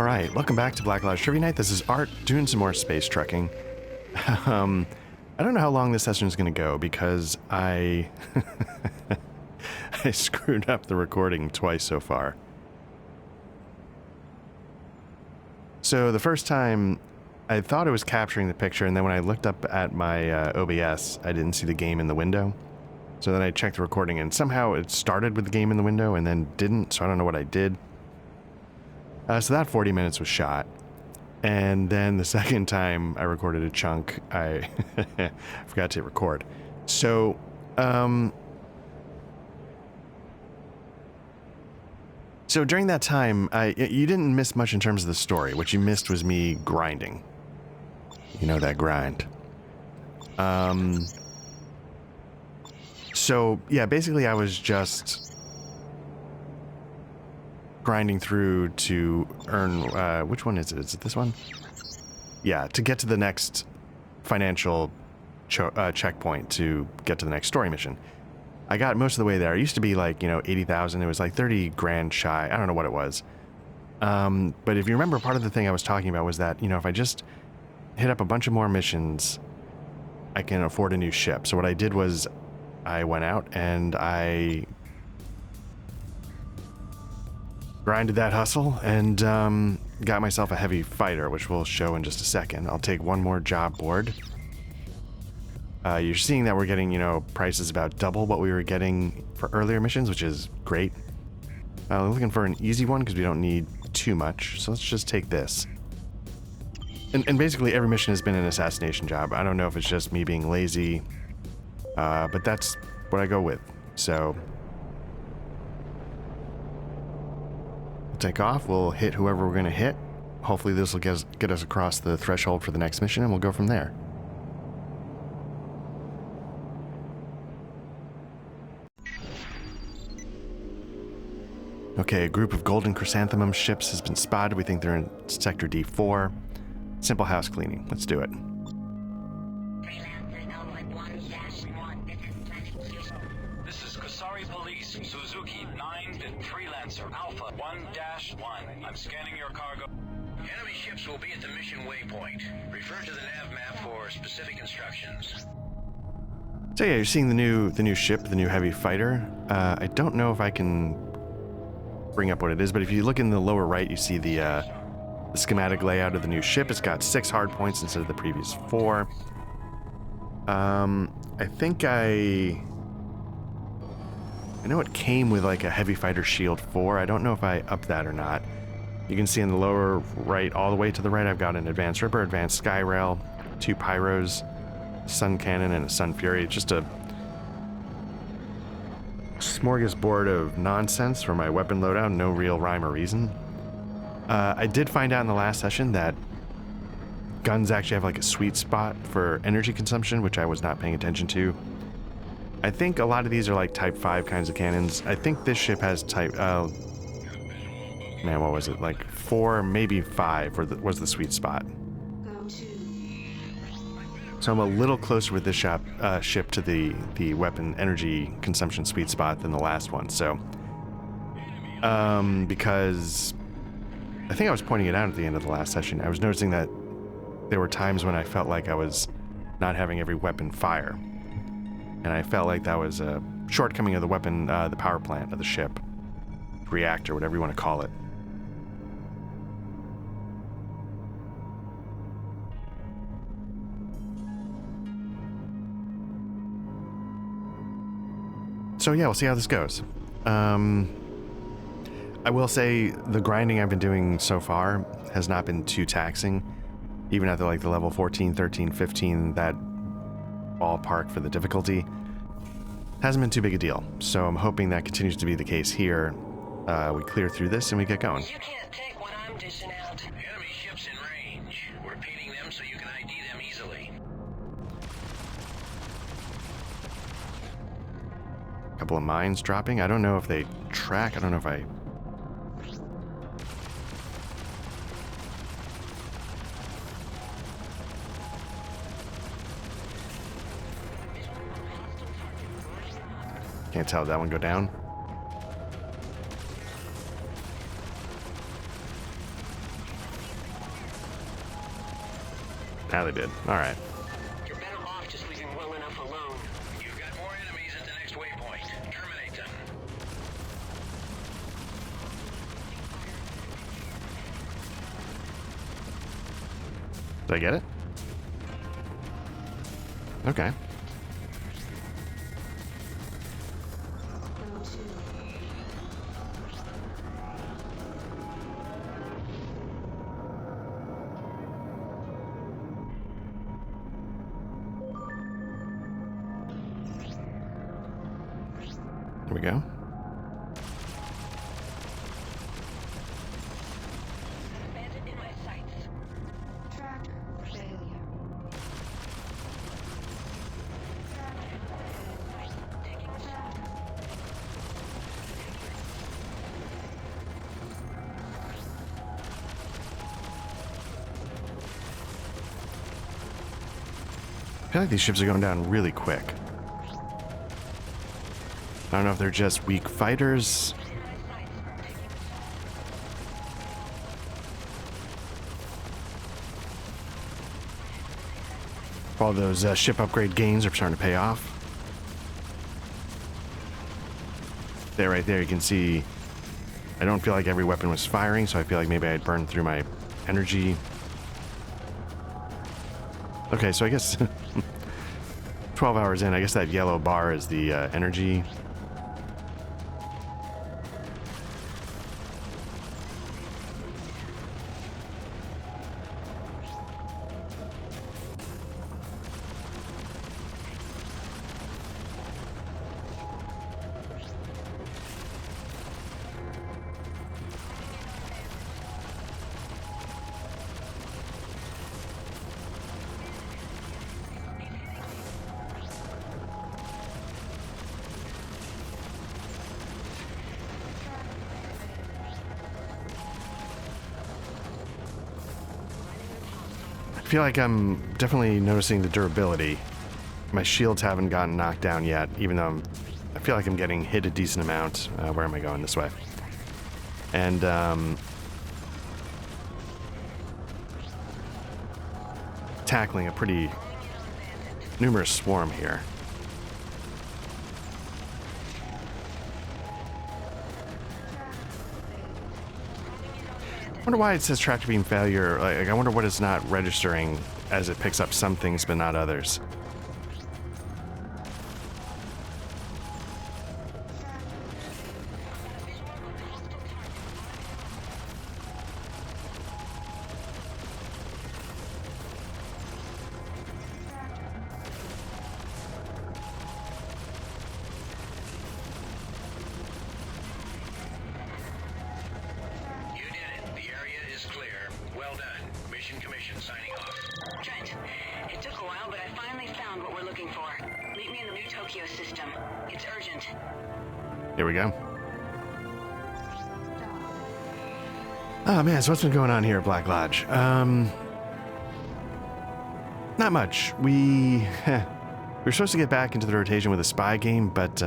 All right, welcome back to Black Lodge Trivia Night. This is Art doing some more space trucking. I don't know how long this session is going to go because I I screwed up the recording twice so far. So the first time I thought it was capturing the picture, and then when I looked up at my OBS, I didn't see the game in the window. So then I checked the recording, and somehow it started with the game in the window and then didn't, so I don't know what I did. So that 40 minutes was shot. And then the second time I recorded a chunk, I forgot to hit record. So, so during that time, you didn't miss much in terms of the story. What you missed was me grinding. You know that grind. So, yeah, basically I was just grinding through to earn, which one is it? Is it this one? Yeah, to get to the next financial checkpoint to get to the next story mission. I got most of the way there. It used to be like, 80,000. It was like 30 grand shy. I don't know what it was. But if you remember, part of the thing I was talking about was that, if I just hit up a bunch of more missions, I can afford a new ship. So what I did was I went out and I grinded that hustle and got myself a heavy fighter, which we'll show in just a second. I'll take one more job board. You're seeing that we're getting, prices about double what we were getting for earlier missions, which is great. I'm looking for an easy one because we don't need too much. So let's just take this. And basically every mission has been an assassination job. I don't know if it's just me being lazy, but that's what I go with. So take off, we'll hit whoever we're going to hit. Hopefully this will get us across the threshold for the next mission, and we'll go from there. Okay, a group of golden chrysanthemum ships has been spotted. We think they're in Sector D4. Simple house cleaning. Let's do it. This is Kasari Police, Suzuki 9 to Freelancer, Alpha 1-1. I'm scanning your cargo. Enemy ships will be at the mission waypoint. Refer to the nav map for specific instructions. So yeah, you're seeing the new ship, the new heavy fighter. I don't know if I can bring up what it is, but if you look in the lower right, you see the schematic layout of the new ship. It's got 6 hard points instead of the previous 4. I think I know it came with like a heavy fighter shield 4. I don't know if I upped that or not. You can see in the lower right, all the way to the right, I've got an advanced ripper, advanced sky rail, 2 pyros, sun cannon, and a sun fury. It's just a smorgasbord of nonsense for my weapon loadout. No real rhyme or reason. I did find out in the last session that guns actually have like a sweet spot for energy consumption, which I was not paying attention to. I think a lot of these are like Type 5 kinds of cannons. I think this ship has Type... man, what was it? Like 4, maybe 5 was the sweet spot. So I'm a little closer with this ship to the weapon energy consumption sweet spot than the last one. So, because I think I was pointing it out at the end of the last session. I was noticing that there were times when I felt like I was not having every weapon fire. And I felt like that was a shortcoming of the weapon, the power plant of the ship. Reactor, whatever you want to call it. So yeah, we'll see how this goes. I will say the grinding I've been doing so far has not been too taxing. Even at the level 14, 13, 15, that ballpark for the difficulty hasn't been too big a deal. So I'm hoping that continues to be the case here. We clear through this and we get going. You can't take what I'm dishing out. Enemy ships in range. We're repeating them so you can ID them easily. A couple of mines dropping. I don't know if they track. I don't know if I... Can't tell. Did that one go down? Now they did. All right. You're better off just leaving well enough alone. You've got more enemies at the next waypoint. Terminate them. Did I get it? Okay. There we go. Bandit in my sights. Tracker failure. Taking a shot. I feel like these ships are going down really quick. I don't know if they're just weak fighters. All those ship upgrade gains are starting to pay off. There, right there, you can see I don't feel like every weapon was firing, so I feel like maybe I had burned through my energy. Okay, so I guess 12 hours in, I guess that yellow bar is the energy. I feel like I'm definitely noticing the durability. My shields haven't gotten knocked down yet, even though I feel like I'm getting hit a decent amount. Where am I going? This way. And tackling a pretty numerous swarm here. I wonder why it says tractor beam failure. Like, I wonder what it's not registering as it picks up some things but not others. Here we go. Oh man, so what's been going on here at Black Lodge? Not much. We were supposed to get back into the rotation with a spy game, but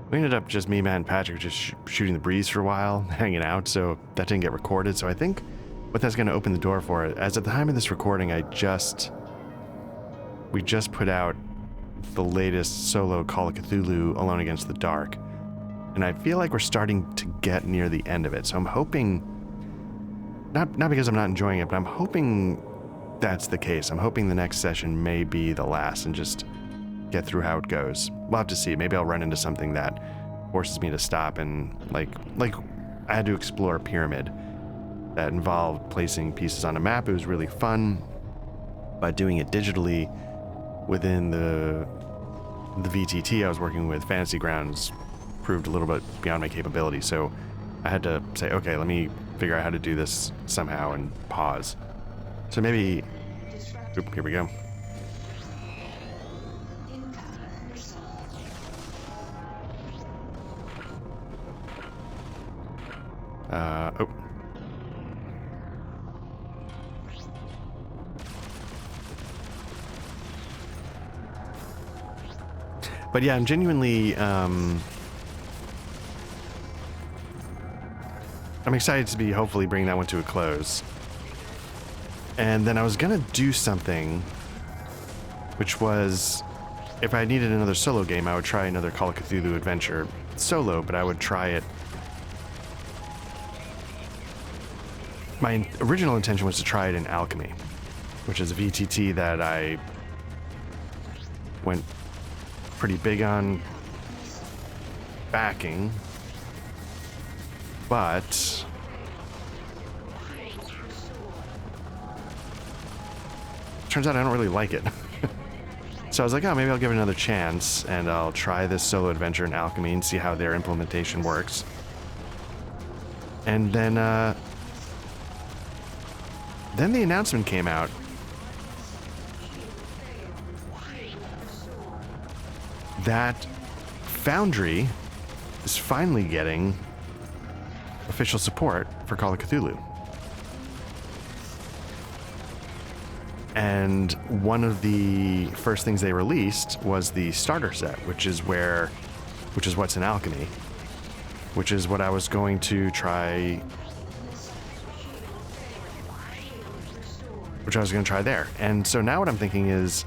we ended up just me, Matt, and Patrick just shooting the breeze for a while, hanging out, so that didn't get recorded. So I think what that's going to open the door for, as at the time of this recording, we just put out the latest solo Call of Cthulhu Alone Against the Dark, and I feel like we're starting to get near the end of it. So I'm hoping, not because I'm not enjoying it, but I'm hoping that's the case. I'm hoping the next session may be the last and just get through how it goes. We'll have to see. Maybe I'll run into something that forces me to stop and like I had to explore a pyramid that involved placing pieces on a map. It was really fun, but doing it digitally within the VTT I was working with, Fantasy Grounds, proved a little bit beyond my capability. So I had to say, okay, let me figure out how to do this somehow and pause. So maybe, oop, here we go. Oh. But yeah, I'm genuinely, I'm excited to be hopefully bringing that one to a close. And then I was gonna do something, which was, if I needed another solo game, I would try another Call of Cthulhu adventure solo, but I would try it. My original intention was to try it in Alchemy, which is a VTT that I went pretty big on backing, but turns out I don't really like it. So I was like, oh, maybe I'll give it another chance, and I'll try this solo adventure in Alchemy and see how their implementation works. And then the announcement came out that Foundry is finally getting official support for Call of Cthulhu. And one of the first things they released was the starter set, which is what's in Alchemy, which is what I was going to try, there. And so now what I'm thinking is,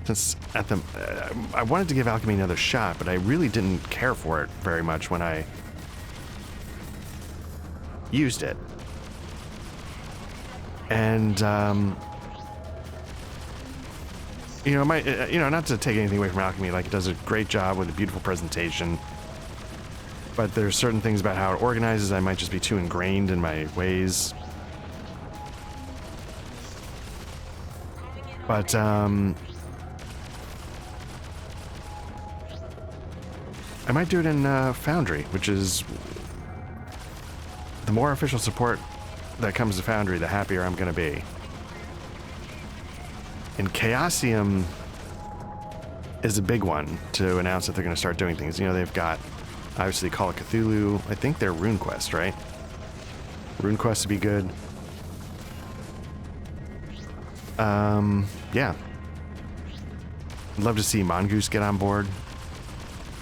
since I wanted to give Alchemy another shot, but I really didn't care for it very much when I used it. And not to take anything away from Alchemy, like, it does a great job with a beautiful presentation, but there's certain things about how it organizes I might just be too ingrained in my ways. But I might do it in Foundry, which is, the more official support that comes to Foundry, the happier I'm going to be. And Chaosium is a big one to announce that they're going to start doing things. You know, they've got, obviously, Call of Cthulhu. I think they're RuneQuest, right? RuneQuest would be good. Yeah. I'd love to see Mongoose get on board.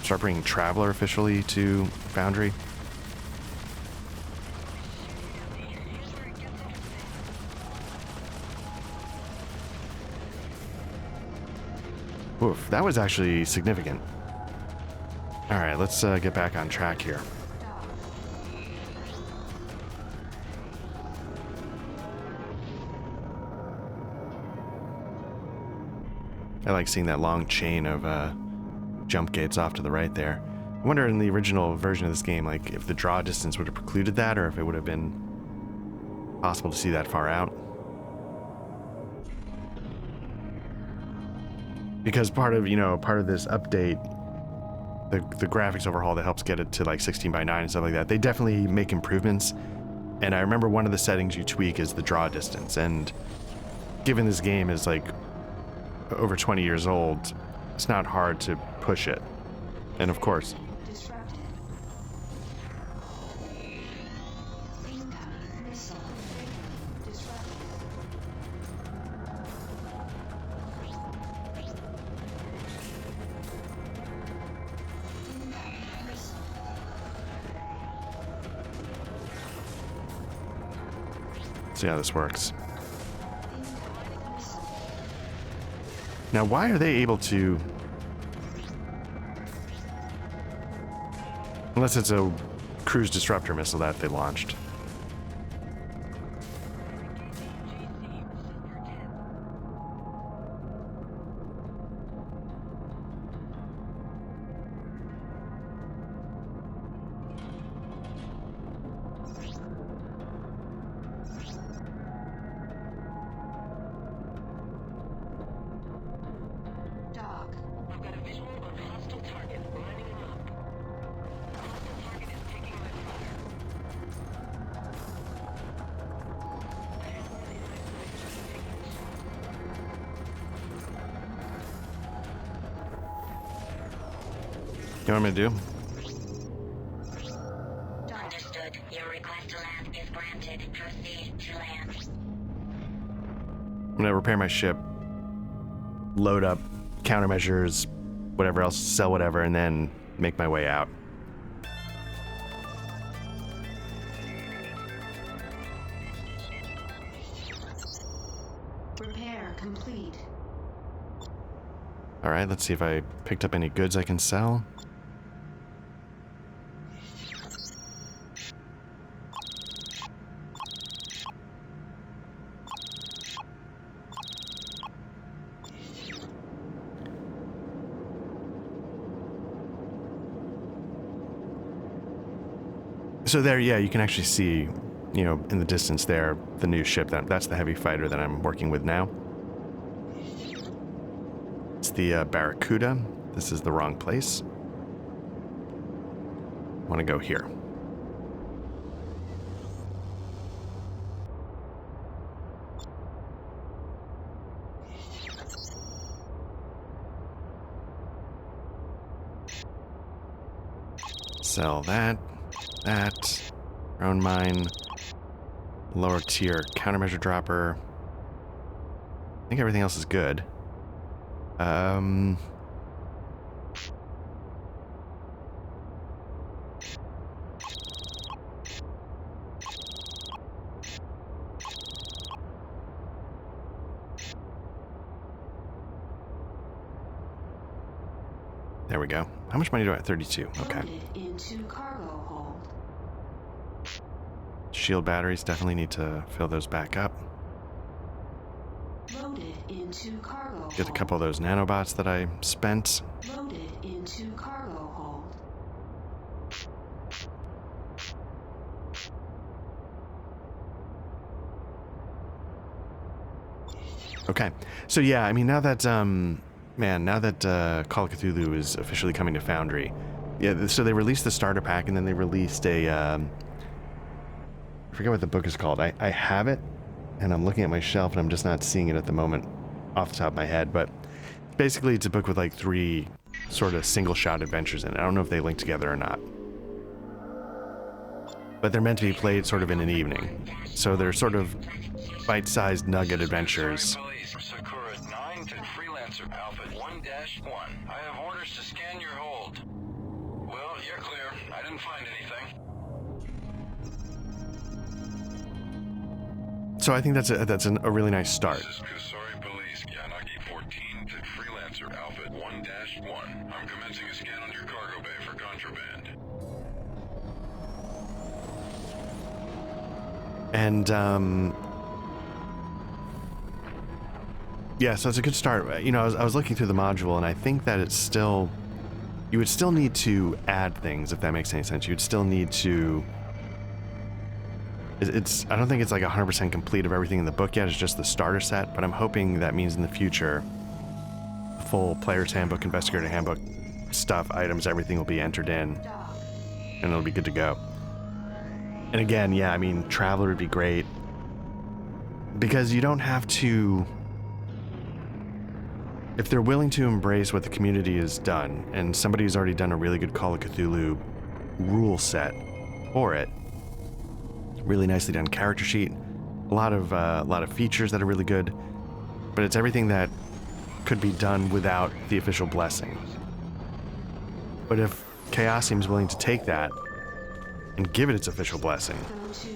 Start bringing Traveler officially to Foundry. Oof, that was actually significant. All right, let's get back on track here. I like seeing that long chain of jump gates off to the right there. I wonder in the original version of this game, like, if the draw distance would have precluded that, or if it would have been possible to see that far out. Because part of this update, the graphics overhaul that helps get it to like 16:9 and stuff like that, they definitely make improvements. And I remember one of the settings you tweak is the draw distance. And given this game is like over 20 years old, it's not hard to push it. And of course, see how this works. Now, why are they able to... Unless it's a cruise disruptor missile that they launched. You know what I'm gonna do? Understood. Your request to land is granted. Proceed to land. I'm gonna repair my ship, load up countermeasures, whatever else, sell whatever, and then make my way out. Repair complete. All right, let's see if I picked up any goods I can sell. So there, yeah, you can actually see, you know, in the distance there, the new ship. That's the heavy fighter that I'm working with now. It's the Barracuda. This is the wrong place. I want to go here. Sell that. That. Drone mine. Lower tier countermeasure dropper. I think everything else is good. There we go. How much money do I have? 32. Okay. Loaded into cargo hold. Shield batteries, definitely need to fill those back up. Loaded into cargo Get a couple of those nanobots that I spent. hold. Loaded into cargo hold. Okay. So yeah, I mean, now that, now that Call of Cthulhu is officially coming to Foundry, yeah, so they released the starter pack, and then they released a, I forget what the book is called. I have it, and I'm looking at my shelf, and I'm just not seeing it at the moment off the top of my head, but basically it's a book with like 3 sort of single-shot adventures in it. I don't know if they link together or not. But they're meant to be played sort of in an evening. So they're sort of bite-sized nugget adventures. Police, Sakura 9 to Freelancer Alpha 1-1. I have orders to scan your hold. Well, you're clear. I didn't find anything. So I think that's a really nice start. This is Kitsune Police, Yanagi 14 to Freelancer Alpha 1-1. I'm commencing a scan on your cargo bay for contraband. And, yeah, so it's a good start. You know, I was looking through the module, and I think that it's still... You would still need to add things, if that makes any sense. You'd still need to... I don't think it's like 100% complete of everything in the book yet. It's just the starter set, but I'm hoping that means in the future, the full player's handbook, investigator handbook, stuff, items, everything will be entered in, and it'll be good to go. And again, yeah, I mean, Traveler would be great, because you don't have to... If they're willing to embrace what the community has done, and somebody who's already done a really good Call of Cthulhu rule set for it, really nicely done character sheet, a lot of features that are really good, but it's everything that could be done without the official blessing. But if Chaosium's willing to take that and give it its official blessing, Go to.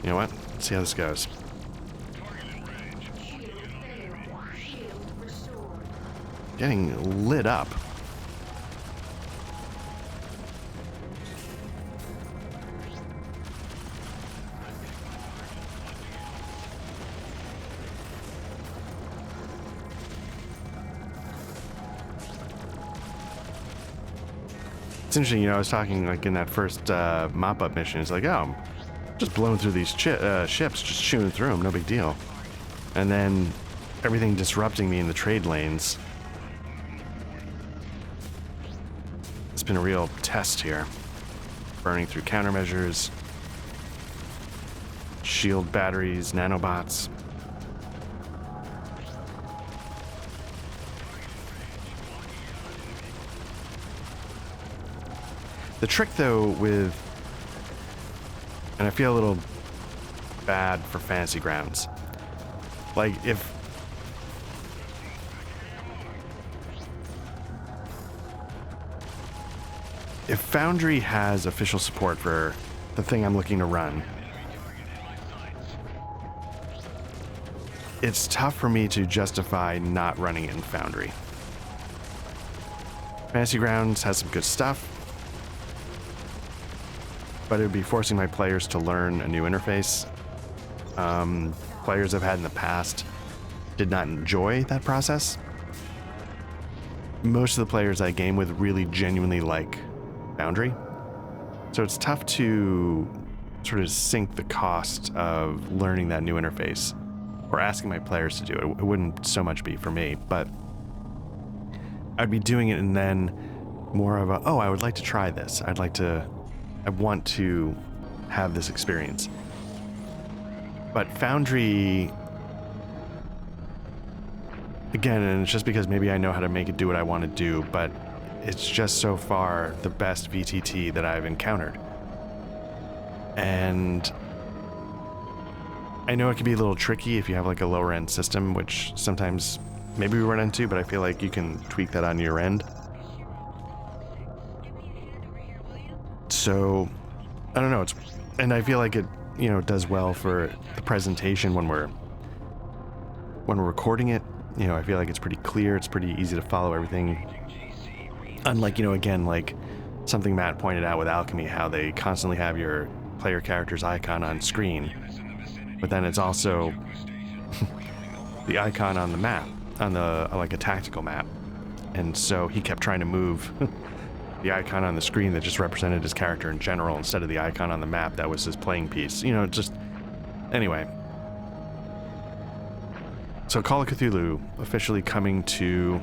you know what? Let's see how this goes. Shield restored. Getting lit up. It's interesting, you know, I was talking like in that first mop-up mission, it's like, oh, I'm just blowing through these ships, just chewing through them, no big deal. And then everything disrupting me in the trade lanes. It's been a real test here. Burning through countermeasures, shield batteries, nanobots. The trick, though, with... And I feel a little bad for Fantasy Grounds. Like, if... if Foundry has official support for the thing I'm looking to run, it's tough for me to justify not running it in Foundry. Fantasy Grounds has some good stuff, but it would be forcing my players to learn a new interface. Players I've had in the past did not enjoy that process. Most of the players I game with really genuinely like Foundry. So it's tough to sort of sink the cost of learning that new interface or asking my players to do it. It wouldn't so much be for me, but I'd be doing it and then more of a, oh, I would like to try this. I want to have this experience. But Foundry, again, and it's just because maybe I know how to make it do what I want to do, but it's just so far the best VTT that I've encountered. And I know it can be a little tricky if you have like a lower end system, which sometimes maybe we run into, but I feel like you can tweak that on your end. So I don't know, and I feel like it, does well for the presentation when we're recording it. I feel like it's pretty clear, it's pretty easy to follow everything. Unlike, again, like something Matt pointed out with Alchemy, how they constantly have your player character's icon on screen, but then it's also the icon on the map, on the like a tactical map. And so he kept trying to move the icon on the screen that just represented his character in general instead of the icon on the map that was his playing piece. Just anyway. So Call of Cthulhu officially coming to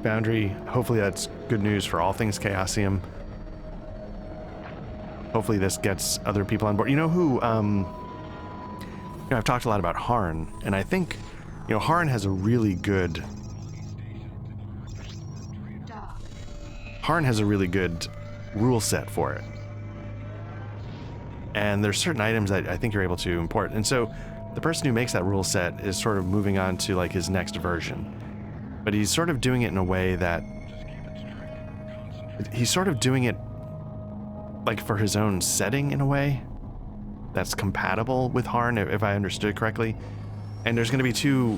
Foundry. Hopefully that's good news for all things Chaosium. Hopefully this gets other people on board. I've talked a lot about Harn, and I think, Harn has a really good rule set for it. And there's certain items that I think you're able to import. And so the person who makes that rule set is sort of moving on to like his next version. But he's sort of doing it in a way that he's sort of doing it like for his own setting in a way that's compatible with Harn, if I understood correctly. And there's going to be two,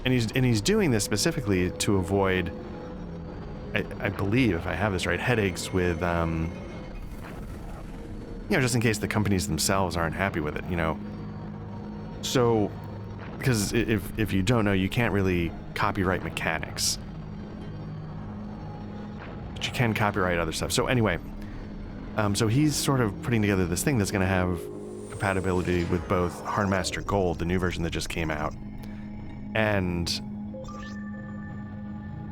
and he's doing this specifically to avoid, I believe, if I have this right, headaches with, just in case the companies themselves aren't happy with it, So, because if you don't know, you can't really copyright mechanics, but you can copyright other stuff. So anyway, so he's sort of putting together this thing that's going to have compatibility with both Harnmaster Gold, the new version that just came out, and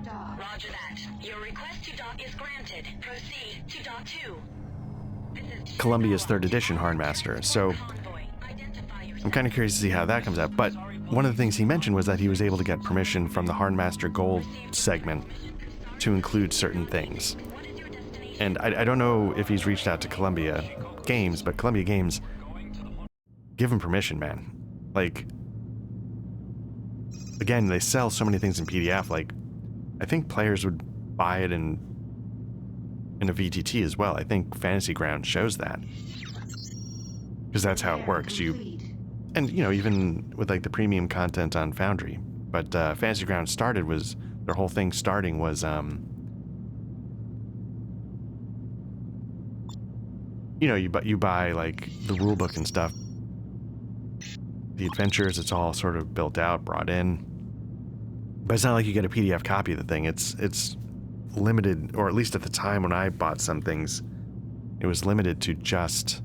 Roger that. Your request to dock is granted. Proceed to dock 2. Columbia's 3rd edition Harnmaster. So I'm kind of curious to see how that comes out. But one of the things he mentioned was that he was able to get permission from the Harnmaster Gold segment to include certain things. And I don't know if he's reached out to Columbia Games, but Columbia Games, give him permission, man. Like, again, they sell so many things in PDF. Like, I think players would buy it in a VTT as well. I think Fantasy Ground shows that, because that's how it works. And even with like the premium content on Foundry, but Fantasy Ground their whole thing starting was you buy like the rule book and stuff, the adventures. It's all sort of built out, brought in, but it's not like you get a PDF copy of the thing. It's limited, or at least at the time when I bought some things, it was limited to just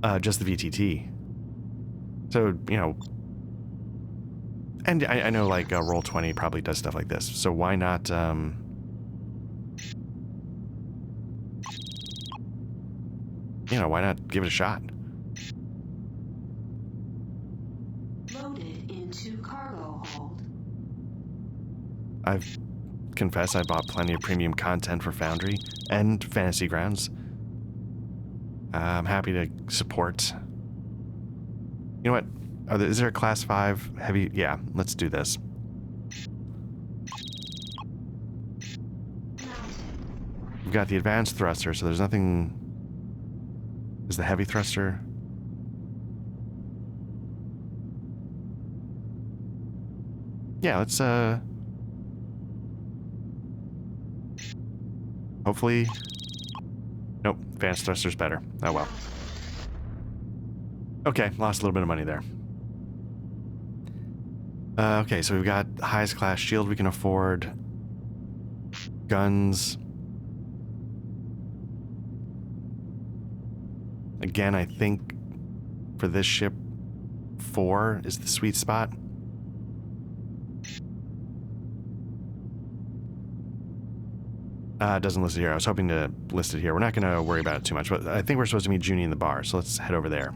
the VTT. So, and I know like Roll20 probably does stuff like this, so why not, why not give it a shot? Loaded into cargo hold. I've confessed I bought plenty of premium content for Foundry and Fantasy Grounds. I'm happy to support. You know what? Is there a Class 5 heavy? Yeah, let's do this. Mounted. We've got the advanced thruster, so there's nothing... Is the heavy thruster... Yeah, let's, hopefully... Nope, advanced thruster's better. Oh well. Okay, lost a little bit of money there. Okay, so we've got the highest class shield we can afford. Guns. Again, I think for this ship, 4 is the sweet spot. It doesn't list it here. I was hoping to list it here. We're not going to worry about it too much, but I think we're supposed to meet Junie in the bar, so let's head over there.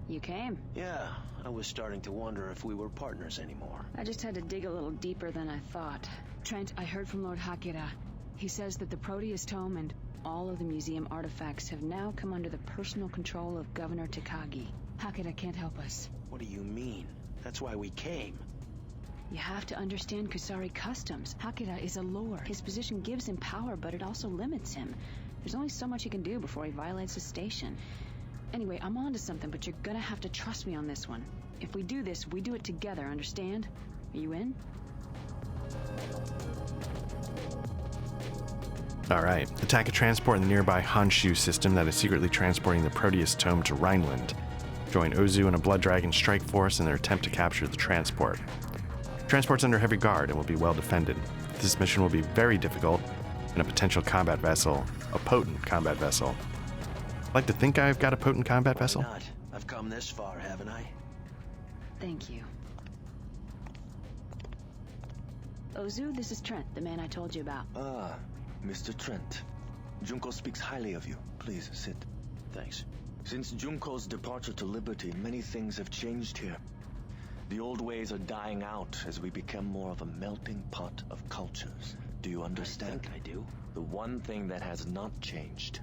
You came. Yeah, I was starting to wonder if we were partners anymore. I just had to dig a little deeper than I thought. Trent, I heard from Lord Hakira. He says that the Proteus Tome and all of the museum artifacts have now come under the personal control of Governor Takagi. Hakira can't help us. What do you mean? That's why we came. You have to understand Kusari customs. Hakira is a lord. His position gives him power, but it also limits him. There's only so much he can do before he violates the station. Anyway, I'm onto something, but you're gonna have to trust me on this one. If we do this, we do it together, understand? Are you in? Alright, attack a transport in the nearby Honshu system that is secretly transporting the Proteus Tome to Rhineland. Join Ozu and a Blood Dragon strike force in their attempt to capture the transport. Transport's under heavy guard and will be well defended. This mission will be very difficult, and a potential combat vessel, a potent combat vessel. I'd like to think I've got a potent combat vessel. Why not? I've come this far, haven't I? Thank you. Ozu, this is Trent, the man I told you about. Ah, Mr. Trent. Junko speaks highly of you. Please sit. Thanks. Since Junko's departure to Liberty, many things have changed here. The old ways are dying out as we become more of a melting pot of cultures. Do you understand? I think I do. The one thing that has not changed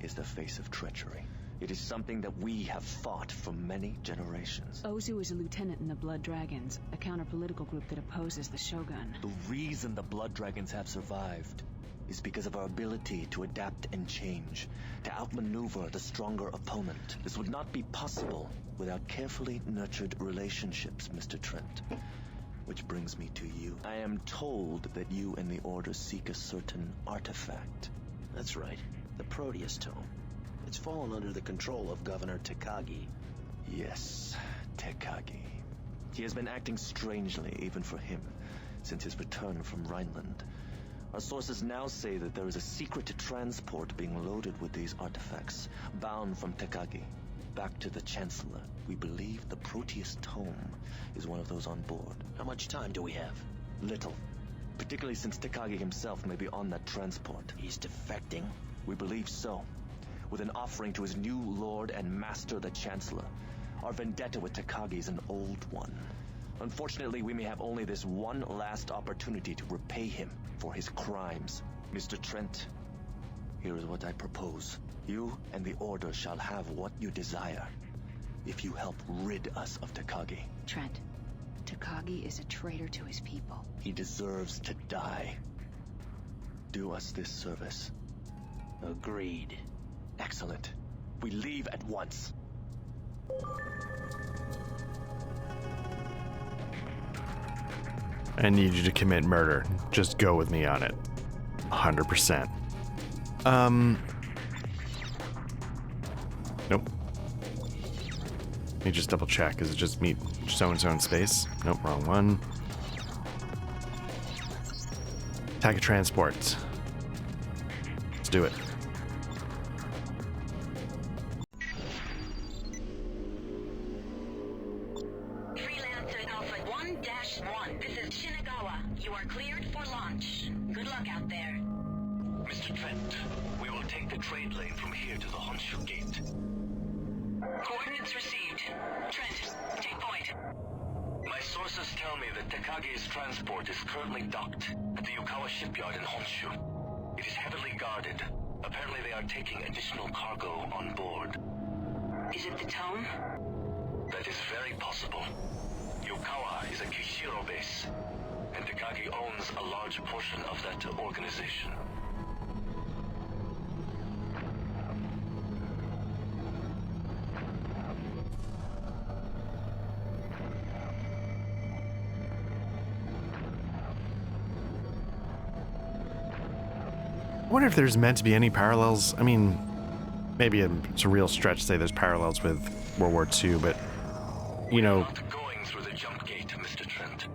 is the face of treachery. It is something that we have fought for many generations. Ozu is a lieutenant in the Blood Dragons, a counter-political group that opposes the Shogun. The reason the Blood Dragons have survived is because of our ability to adapt and change, to outmaneuver the stronger opponent. This would not be possible without carefully nurtured relationships, Mr. Trent. Which brings me to you. I am told that you and the Order seek a certain artifact. That's right. The Proteus Tome. It's fallen under the control of Governor Takagi. Yes, Takagi. He has been acting strangely, even for him, since his return from Rhineland. Our sources now say that there is a secret transport being loaded with these artifacts, bound from Takagi back to the Chancellor. We believe the Proteus Tome is one of those on board. How much time do we have? Little, particularly since Takagi himself may be on that transport. He's defecting? We believe so, with an offering to his new lord and master, the Chancellor. Our vendetta with Takagi is an old one. Unfortunately, we may have only this one last opportunity to repay him for his crimes. Mr. Trent, here is what I propose. You and the Order shall have what you desire, if you help rid us of Takagi. Trent, Takagi is a traitor to his people. He deserves to die. Do us this service. Agreed. Excellent. We leave at once. I need you to commit murder. Just go with me on it. 100%. Nope. Let me just double check. Is it just meet so-and-so in space? Nope, wrong one. Attack a transport. Let's do it. Freelancer Alpha 1-1. This is Shinagawa. You are cleared for launch. Good luck out there. Mr. Trent, we will take the trade lane from here to the Honshu Gate. Coordinates received. Trent, take point. My sources tell me that Takagi's transport is currently docked at the Yukawa shipyard in Honshu. It is heavily guarded. Apparently they are taking additional cargo on board. Is it the tome? That is very possible. Yukawa is a Kishiro base. and Takagi owns a large portion of that organization. I wonder if there's meant to be any parallels. I mean, maybe it's a real stretch to say there's parallels with World War II, but, you know... Not going through the jump gate, Mr. Trent.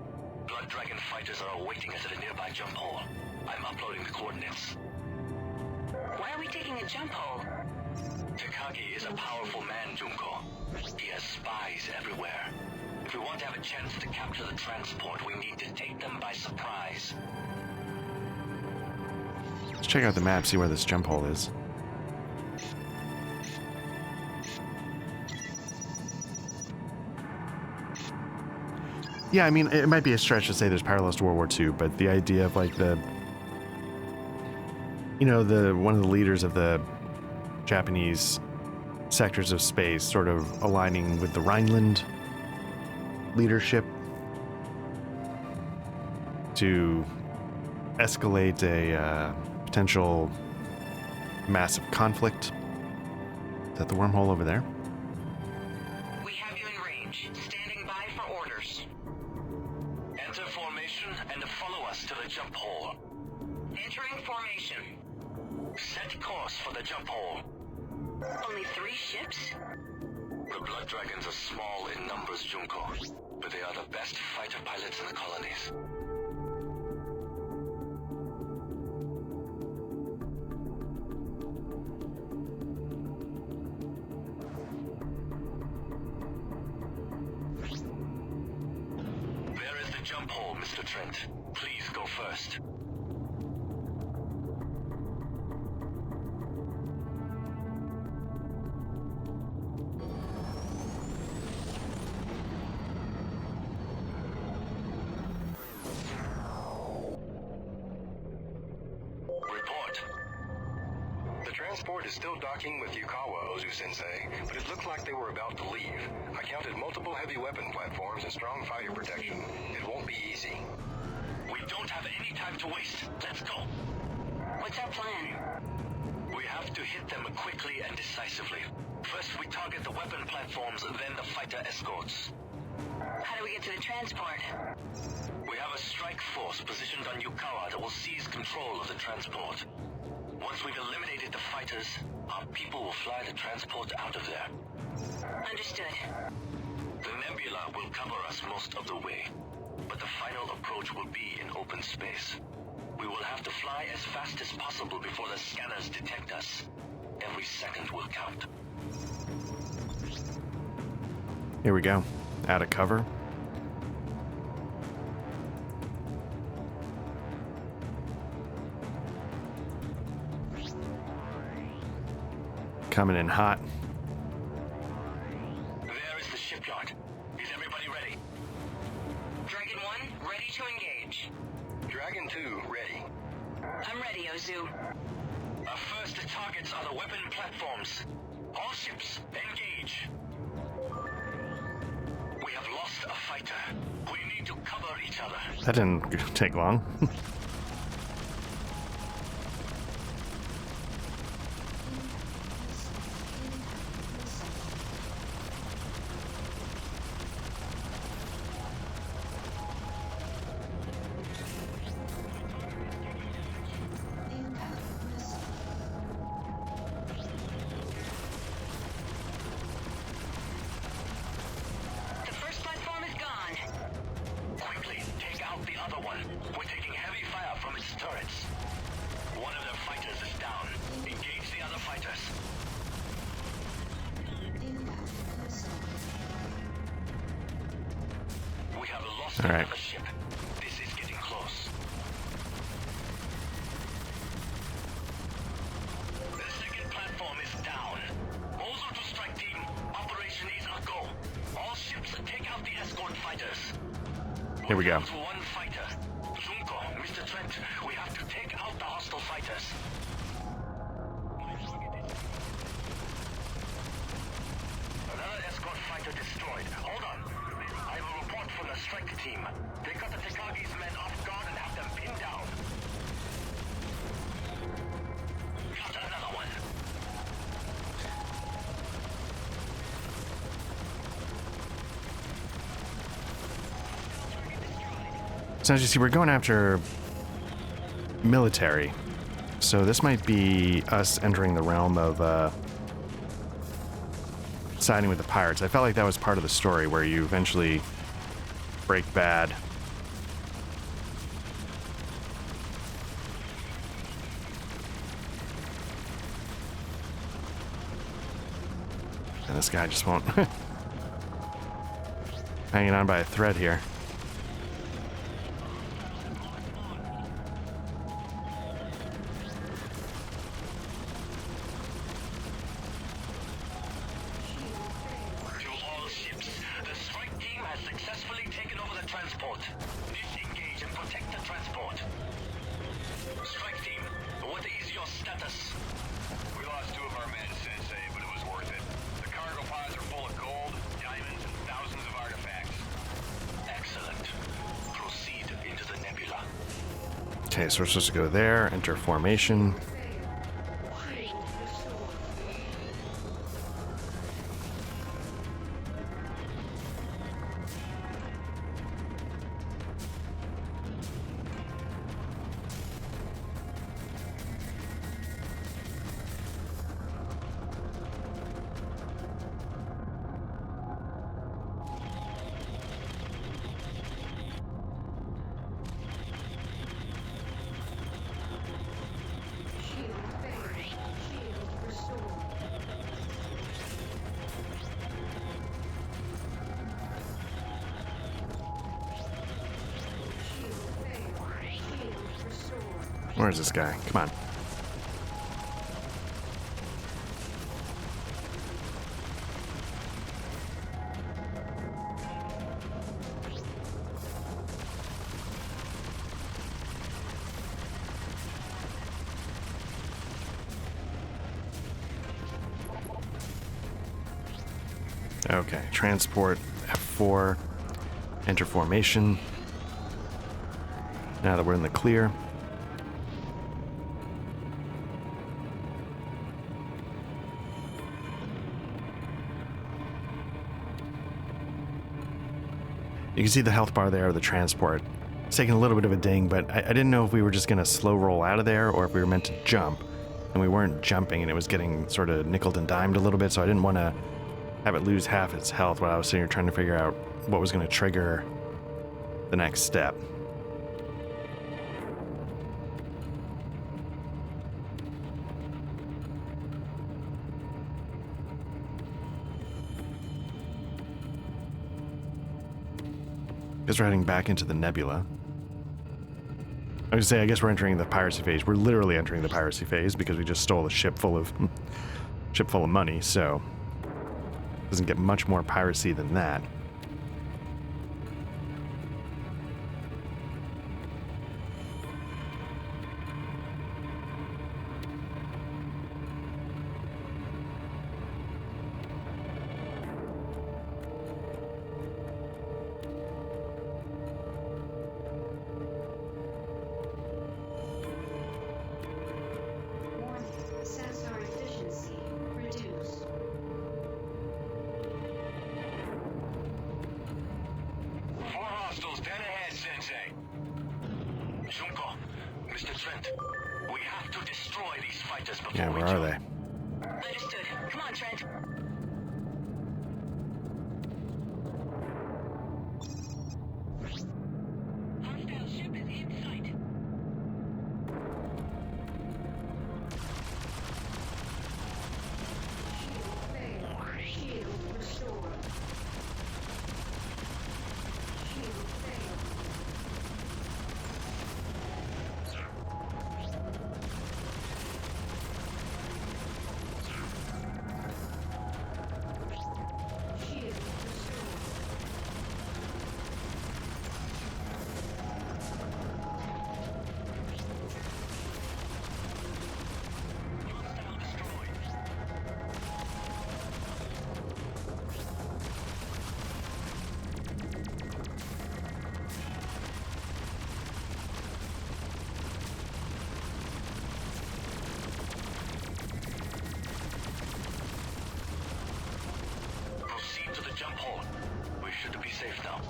Blood Dragon fighters are awaiting us at a nearby jump hole. I'm uploading the coordinates. Why are we taking a jump hole? Takagi is a powerful man, Junko. He has spies everywhere. If we want to have a chance to capture the transport, we need to take them by surprise. Let's check out the map, see where this jump hole is. Yeah, I mean, it might be a stretch to say there's parallels to World War II, but the idea of, like, the... You know, one of the leaders of the Japanese sectors of space sort of aligning with the Rhineland leadership to escalate a potential massive conflict. Is that the wormhole over there? We have you in range. Standing by for orders. Enter formation and follow us to the jump hole. Entering formation. Set course for the jump hole. Only 3 ships? The Blood Dragons are small in numbers, Junko, but they are the best fighter pilots in the colonies. There is the jump hole, Mr. Trent. Please go first. Report. The transport is still docking with Yukawa, Ozu-sensei, but it looked like they were about to leave. I counted multiple heavy weapon platforms and strong fire protection. It won't be easy. We don't have any time to waste. Let's go. What's our plan? We have to hit them quickly and decisively. First, we target the weapon platforms, then the fighter escorts. How do we get to the transport? We have a strike force positioned on Yukawa that will seize control of the transport. Once we've eliminated the fighters, our people will fly the transport out of there. Understood. The nebula will cover us most of the way, but the final approach will be in open space. We will have to fly as fast as possible before the scanners detect us. Every second will count. Here we go. Out of cover. Coming in hot. There is the shipyard. Is everybody ready? Dragon 1, ready to engage. Dragon 2, ready. I'm ready, Ozu. Our first targets are the weapon platforms. All ships, engage. We have lost a fighter. We need to cover each other. That didn't take long. The first platform is gone. Quickly, take out the other one. We're taking heavy fire from its turrets. One of their fighters is down. Engage the other fighters. We have lost All right. another ship. This is getting close. The second platform is down. Also to strike team, Operation is a go. All ships take out the escort fighters. Here we go. We're down to one fighter. Junko, Mr. Trent, we have to take out the hostile fighters. Another escort fighter destroyed. Hold on. I have a report from the strike team. They cut the Takagi's men off So as you see, we're going after military. So this might be us entering the realm of siding with the pirates. I felt like that was part of the story where you eventually break bad. And this guy just won't. Hanging on by a thread here. To all ships, the strike team has successfully taken over the transport. Disengage and protect the transport. Strike team, what is your status? We lost 2 of our men, Sensei, but it was worth it. The cargo pods are full of gold, diamonds, and thousands of artifacts. Excellent. Proceed into the nebula. Okay, so we're supposed to go there, enter formation. Where's this guy? Come on. Okay, transport F4, enter formation. Now that we're in the clear. You can see the health bar there of the transport. It's taking a little bit of a ding, but I didn't know if we were just going to slow roll out of there or if we were meant to jump. And we weren't jumping, and it was getting sort of nickeled and dimed a little bit, so I didn't want to have it lose half its health while I was sitting here trying to figure out what was going to trigger the next step. Because we're heading back into the nebula. I was gonna say, I guess we're entering the piracy phase. We're literally entering the piracy phase because we just stole a ship full of money, so doesn't get much more piracy than that. Sensor efficiency reduced. Four hostiles dead ahead, Sensei. Junko, Mr. Trent, we have to destroy these fighters before Yeah, we where are jump. they? Understood. Come on, Trent. Hostile ship is in sight. Shield restored. Shield failed. Shield restored. Hostile destroyed. Proceed to the jump hole. We should be safe now.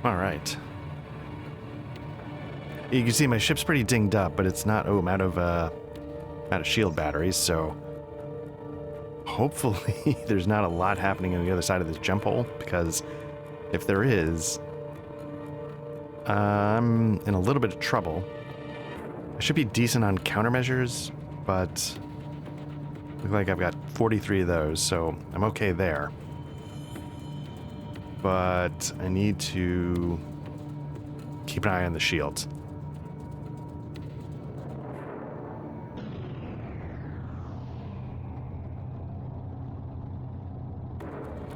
All right. You can see my ship's pretty dinged up, but it's not. Oh, I'm out of shield batteries, so hopefully there's not a lot happening on the other side of this jump hole, because if there is, I'm in a little bit of trouble. I should be decent on countermeasures, but look like I've got 43 of those, so I'm okay there. But I need to keep an eye on the shields.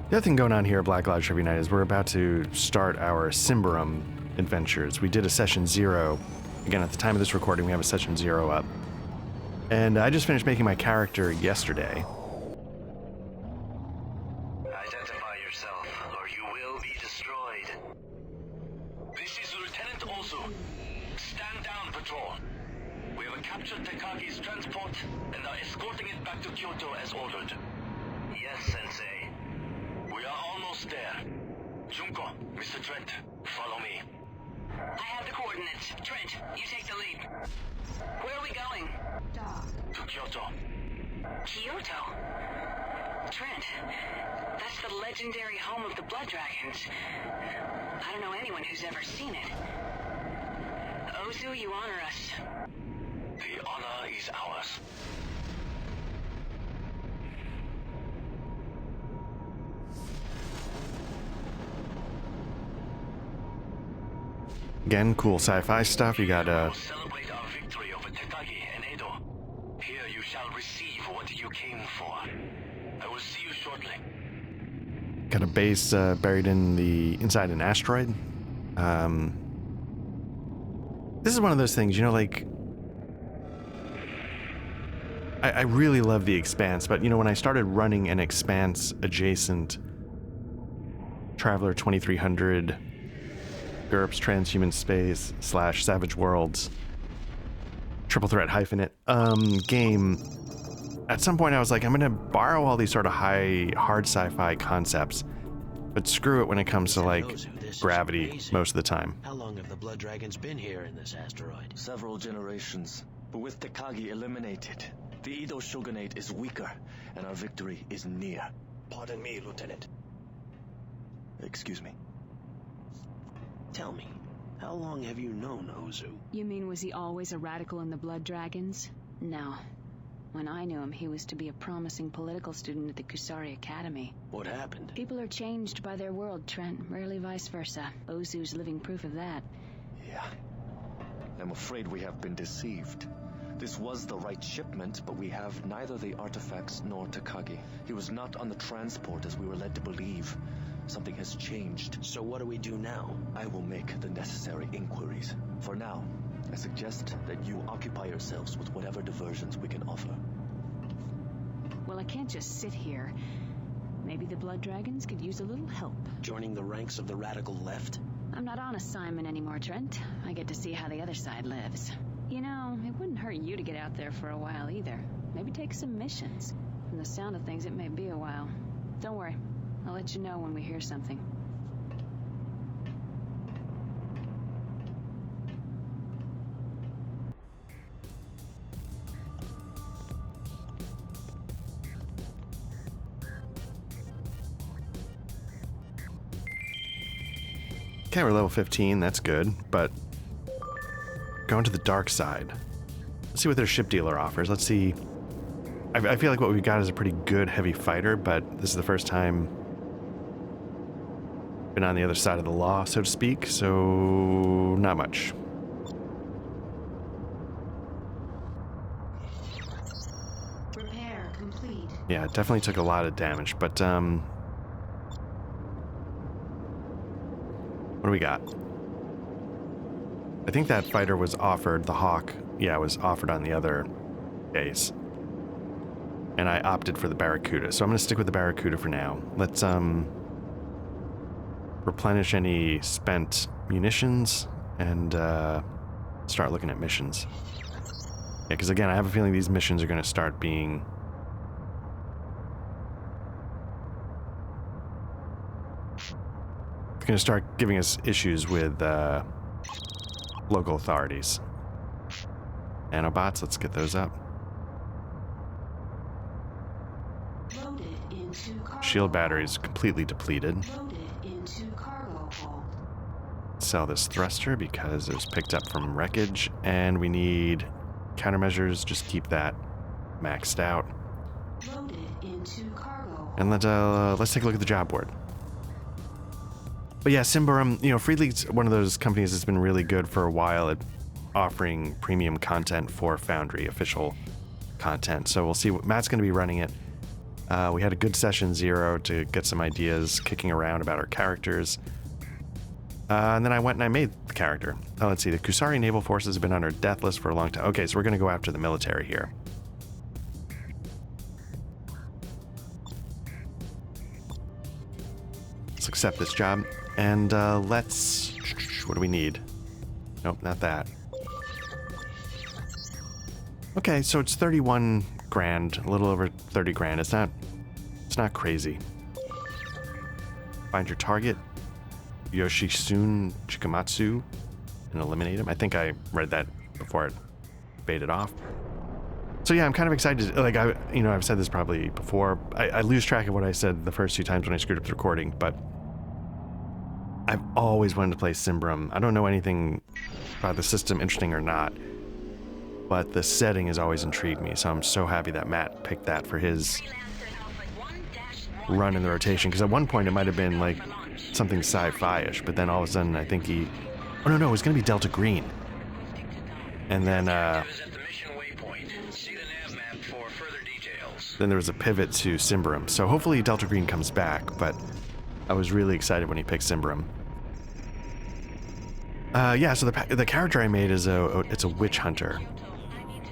The other thing going on here at Black Lodge Trivia Night is we're about to start our Symbaroum adventures. We did a session 0. Again, at the time of this recording, we have a session 0 up. And I just finished making my character yesterday. Identify yourself, or you will be destroyed. This is Lieutenant Ozu. Stand down, patrol. We have captured Tekagi's transport and are escorting it back to Kyoto as ordered. Yes, Sensei. We are almost there. Junko, Mr. Trent, follow me. I have the coordinates. Trent, you take the lead. Where are we going? To Kyoto. Kyoto? Trent, that's the legendary home of the Blood Dragons. I don't know anyone who's ever seen it. Ozu, you honor us. The honor is ours. Again, cool sci-fi stuff. You got We'll celebrate our victory over Tekagi and Edo. Here you shall receive what you came for. I will see you shortly. got a base buried in the inside an asteroid. This is one of those things, you know, like I really love the Expanse, but you know, when I started running an Expanse adjacent Traveler 2300 GURPS Transhuman Space / Savage Worlds triple threat hyphenate game, at some point I was like, I'm gonna borrow all these sort of hard sci-fi concepts, but screw it when it comes to like gravity most of the time. How long have the Blood Dragons been here in this asteroid? Several generations, but with Tekagi eliminated, the Edo shogunate is weaker, and our victory is near. Pardon me, Lieutenant. Excuse me. Tell me, how long have you known Ozu? You mean, was he always a radical in the Blood Dragons? No. When I knew him, he was to be a promising political student at the Kusari Academy. What happened? People are changed by their world, Trent, rarely vice versa. Ozu's living proof of that. Yeah. I'm afraid we have been deceived. This was the right shipment, but we have neither the artifacts nor Tekagi. He was not on the transport as we were led to believe. Something has changed. So what do we do now? I will make the necessary inquiries. For now, I suggest that you occupy yourselves with whatever diversions we can offer. Well, I can't just sit here. Maybe the Blood Dragons could use a little help. Joining the ranks of the radical left? I'm not on assignment anymore, Trent. I get to see how the other side lives. You know, it wouldn't hurt you to get out there for a while either. Maybe take some missions. From the sound of things, it may be a while. Don't worry. I'll let you know when we hear something. Okay, we're level 15, that's good, but going to the dark side. Let's see what their ship dealer offers. Let's see. I feel like what we've got is a pretty good heavy fighter, but this is the first time been on the other side of the law, so to speak, so not much. Repair complete. Yeah, it definitely took a lot of damage, but what do we got? I think that fighter was offered, the Hawk, yeah, was offered on the other base. And I opted for the Barracuda, so I'm gonna stick with the Barracuda for now. Let's replenish any spent munitions and start looking at missions. Yeah, because again, I have a feeling these missions are going to start being giving us issues with local authorities. Nanobots, let's get those up. Shield batteries completely depleted. Sell this thruster because it was picked up from wreckage, and we need countermeasures. Just keep that maxed out. And let's take a look at the job board. But yeah, Symbaroum, you know, Freely's one of those companies that's been really good for a while at offering premium content for Foundry, official content. So we'll see. Matt's going to be running it. We had a good session 0 to get some ideas kicking around about our characters. And then I went and I made the character. Oh, let's see. The Kusari Naval Forces have been on our death list for a long time. Okay, so we're going to go after the military here. Let's accept this job. And let's... What do we need? Nope, not that. Okay, so it's 31 grand, a little over 30 grand. It's not crazy. Find your target, Yoshisun Chikamatsu, and eliminate him. I think I read that before it faded off. So yeah, I'm kind of excited. Like I've said this probably before. I lose track of what I said the first 2 times when I screwed up the recording, but I've always wanted to play Symbaroum. I don't know anything about the system, interesting or not, but the setting has always intrigued me, so I'm so happy that Matt picked that for his run in the rotation, because at one point it might have been like something sci-fi-ish, but then all of a sudden I think he... Oh no, it was going to be Delta Green. And then then there was a pivot to Symbaroum, so hopefully Delta Green comes back, but I was really excited when he picked Symbaroum. Yeah, so the character I made is it's a witch hunter.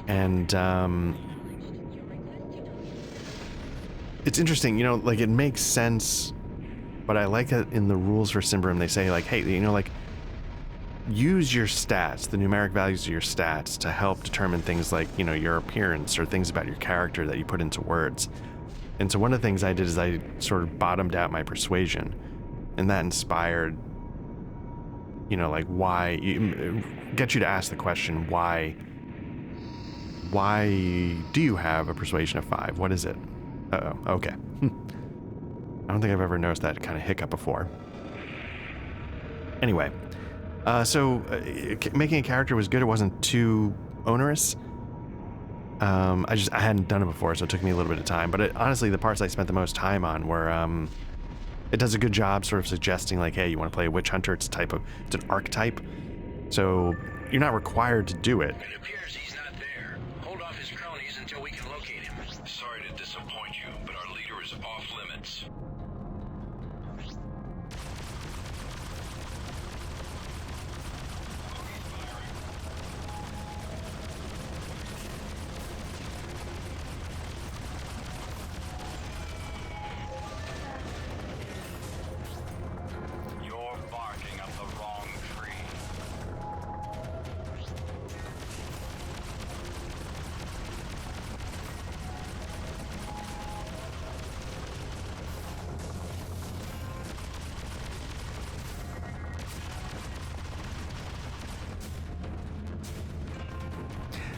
And it's interesting, you know, like it makes sense, but I like that in the rules for Symbaroum they say like, hey, you know, like use your stats, the numeric values of your stats to help determine things like, you know, your appearance or things about your character that you put into words. And so one of the things I did is I sort of bottomed out my persuasion, and that inspired, you know, like why, get you to ask the question, why do you have a persuasion of 5? What is it? Uh-oh, okay. I don't think I've ever noticed that kind of hiccup before. Anyway, making a character was good. It wasn't too onerous. I hadn't done it before, so it took me a little bit of time. But honestly, the parts I spent the most time on were, it does a good job sort of suggesting like, hey, you want to play a witch hunter? It's an archetype. So you're not required to do it. It appears he's not there. Hold off his cronies until we can locate him. Sorry to disappoint you, but our leader is off limits. You're barking up the wrong tree.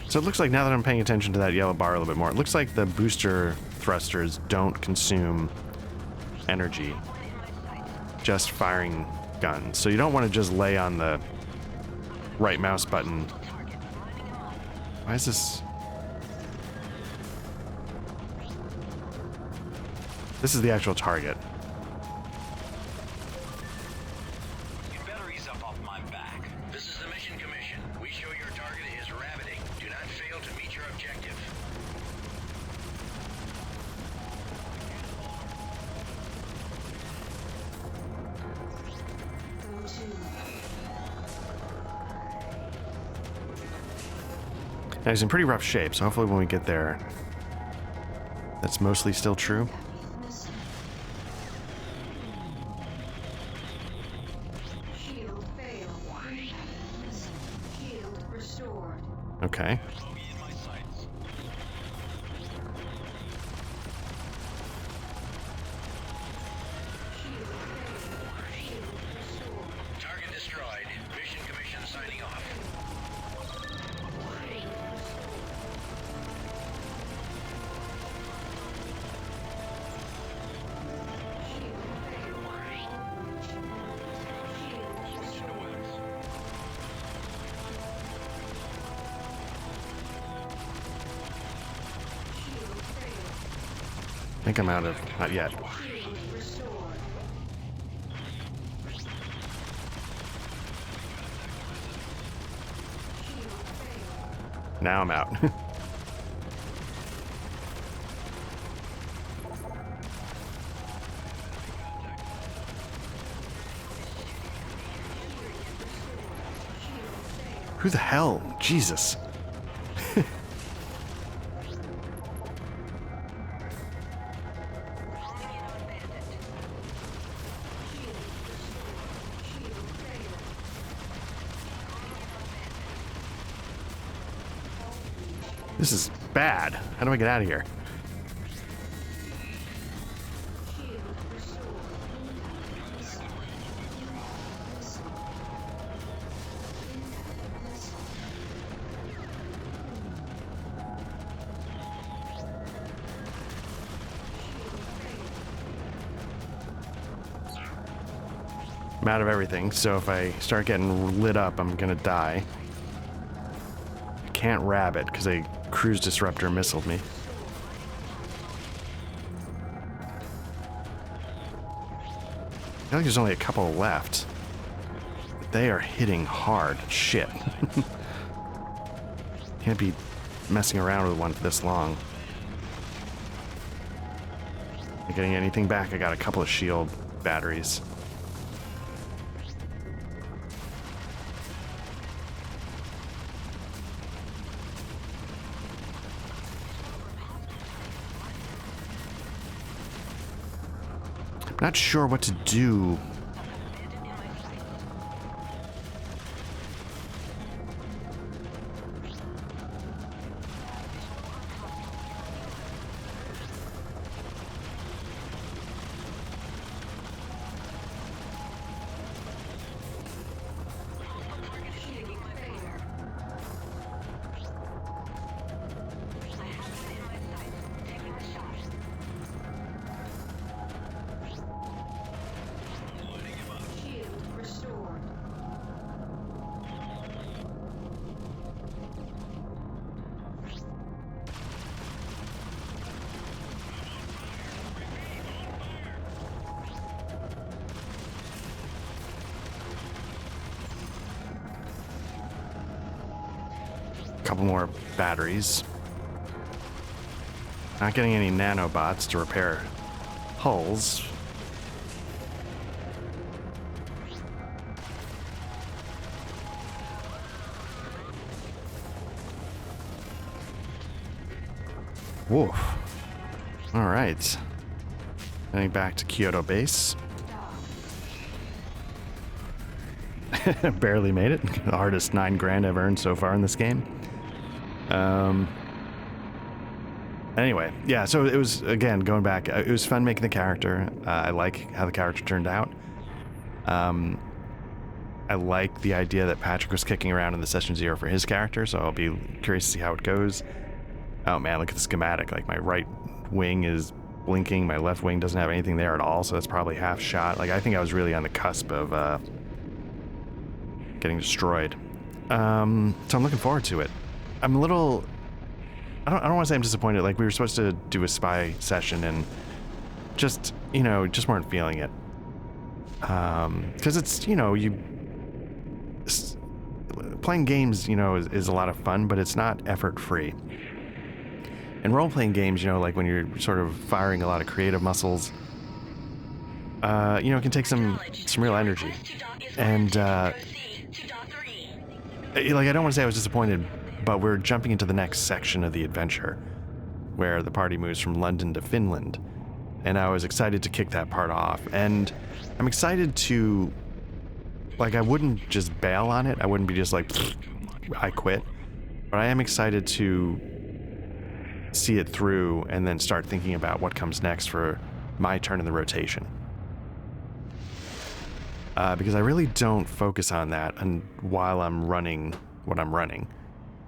So it looks like now that I'm paying attention to that yellow bar a little bit more, it looks like the booster thrusters don't consume energy, just firing guns. So you don't want to just lay on the right mouse button. Why is this? This is the actual target. You better ease up off my back. This is the mission commission. We show your target is rabbiting. Do not fail to meet your objective. Now he's in pretty rough shape, so hopefully when we get there, that's mostly still true. Okay. Target destroyed. Mission Commission signing off. I think I'm out of... Not yet. Now I'm out. Who the hell? Jesus. This is bad. How do I get out of here? I'm out of everything, so if I start getting lit up, I'm gonna die. I can't rabbit because a cruise disruptor missiled me. I feel like there's only a couple left. They are hitting hard. Shit. Can't be messing around with one for this long. Not getting anything back. I got a couple of shield batteries. Not sure what to do. Couple more batteries. Not getting any nanobots to repair hulls. Woof. All right. Heading back to Kyoto base. Barely made it. The hardest $9,000 I've earned so far in this game. Anyway, yeah, so it was, again, going back, it was fun making the character. I like how the character turned out. I like the idea that Patrick was kicking around in the Session 0 for his character, so I'll be curious to see how it goes. Oh man, look at the schematic. Like, my right wing is blinking, my left wing doesn't have anything there at all, so that's probably half shot. Like, I think I was really on the cusp of getting destroyed. So I'm looking forward to it. I'm a little... I don't want to say I'm disappointed. Like, we were supposed to do a spy session and just, you know, just weren't feeling it. Because it's, you know, playing games, you know, is a lot of fun, but it's not effort-free. And role-playing games, you know, like when you're sort of firing a lot of creative muscles, you know, it can take some real energy. And, like, I don't want to say I was disappointed, but we're jumping into the next section of the adventure, where the party moves from London to Finland. And I was excited to kick that part off. And I'm excited to, like, I wouldn't just bail on it. I wouldn't be just like, I quit. But I am excited to see it through and then start thinking about what comes next for my turn in the rotation. Because I really don't focus on that while I'm running what I'm running.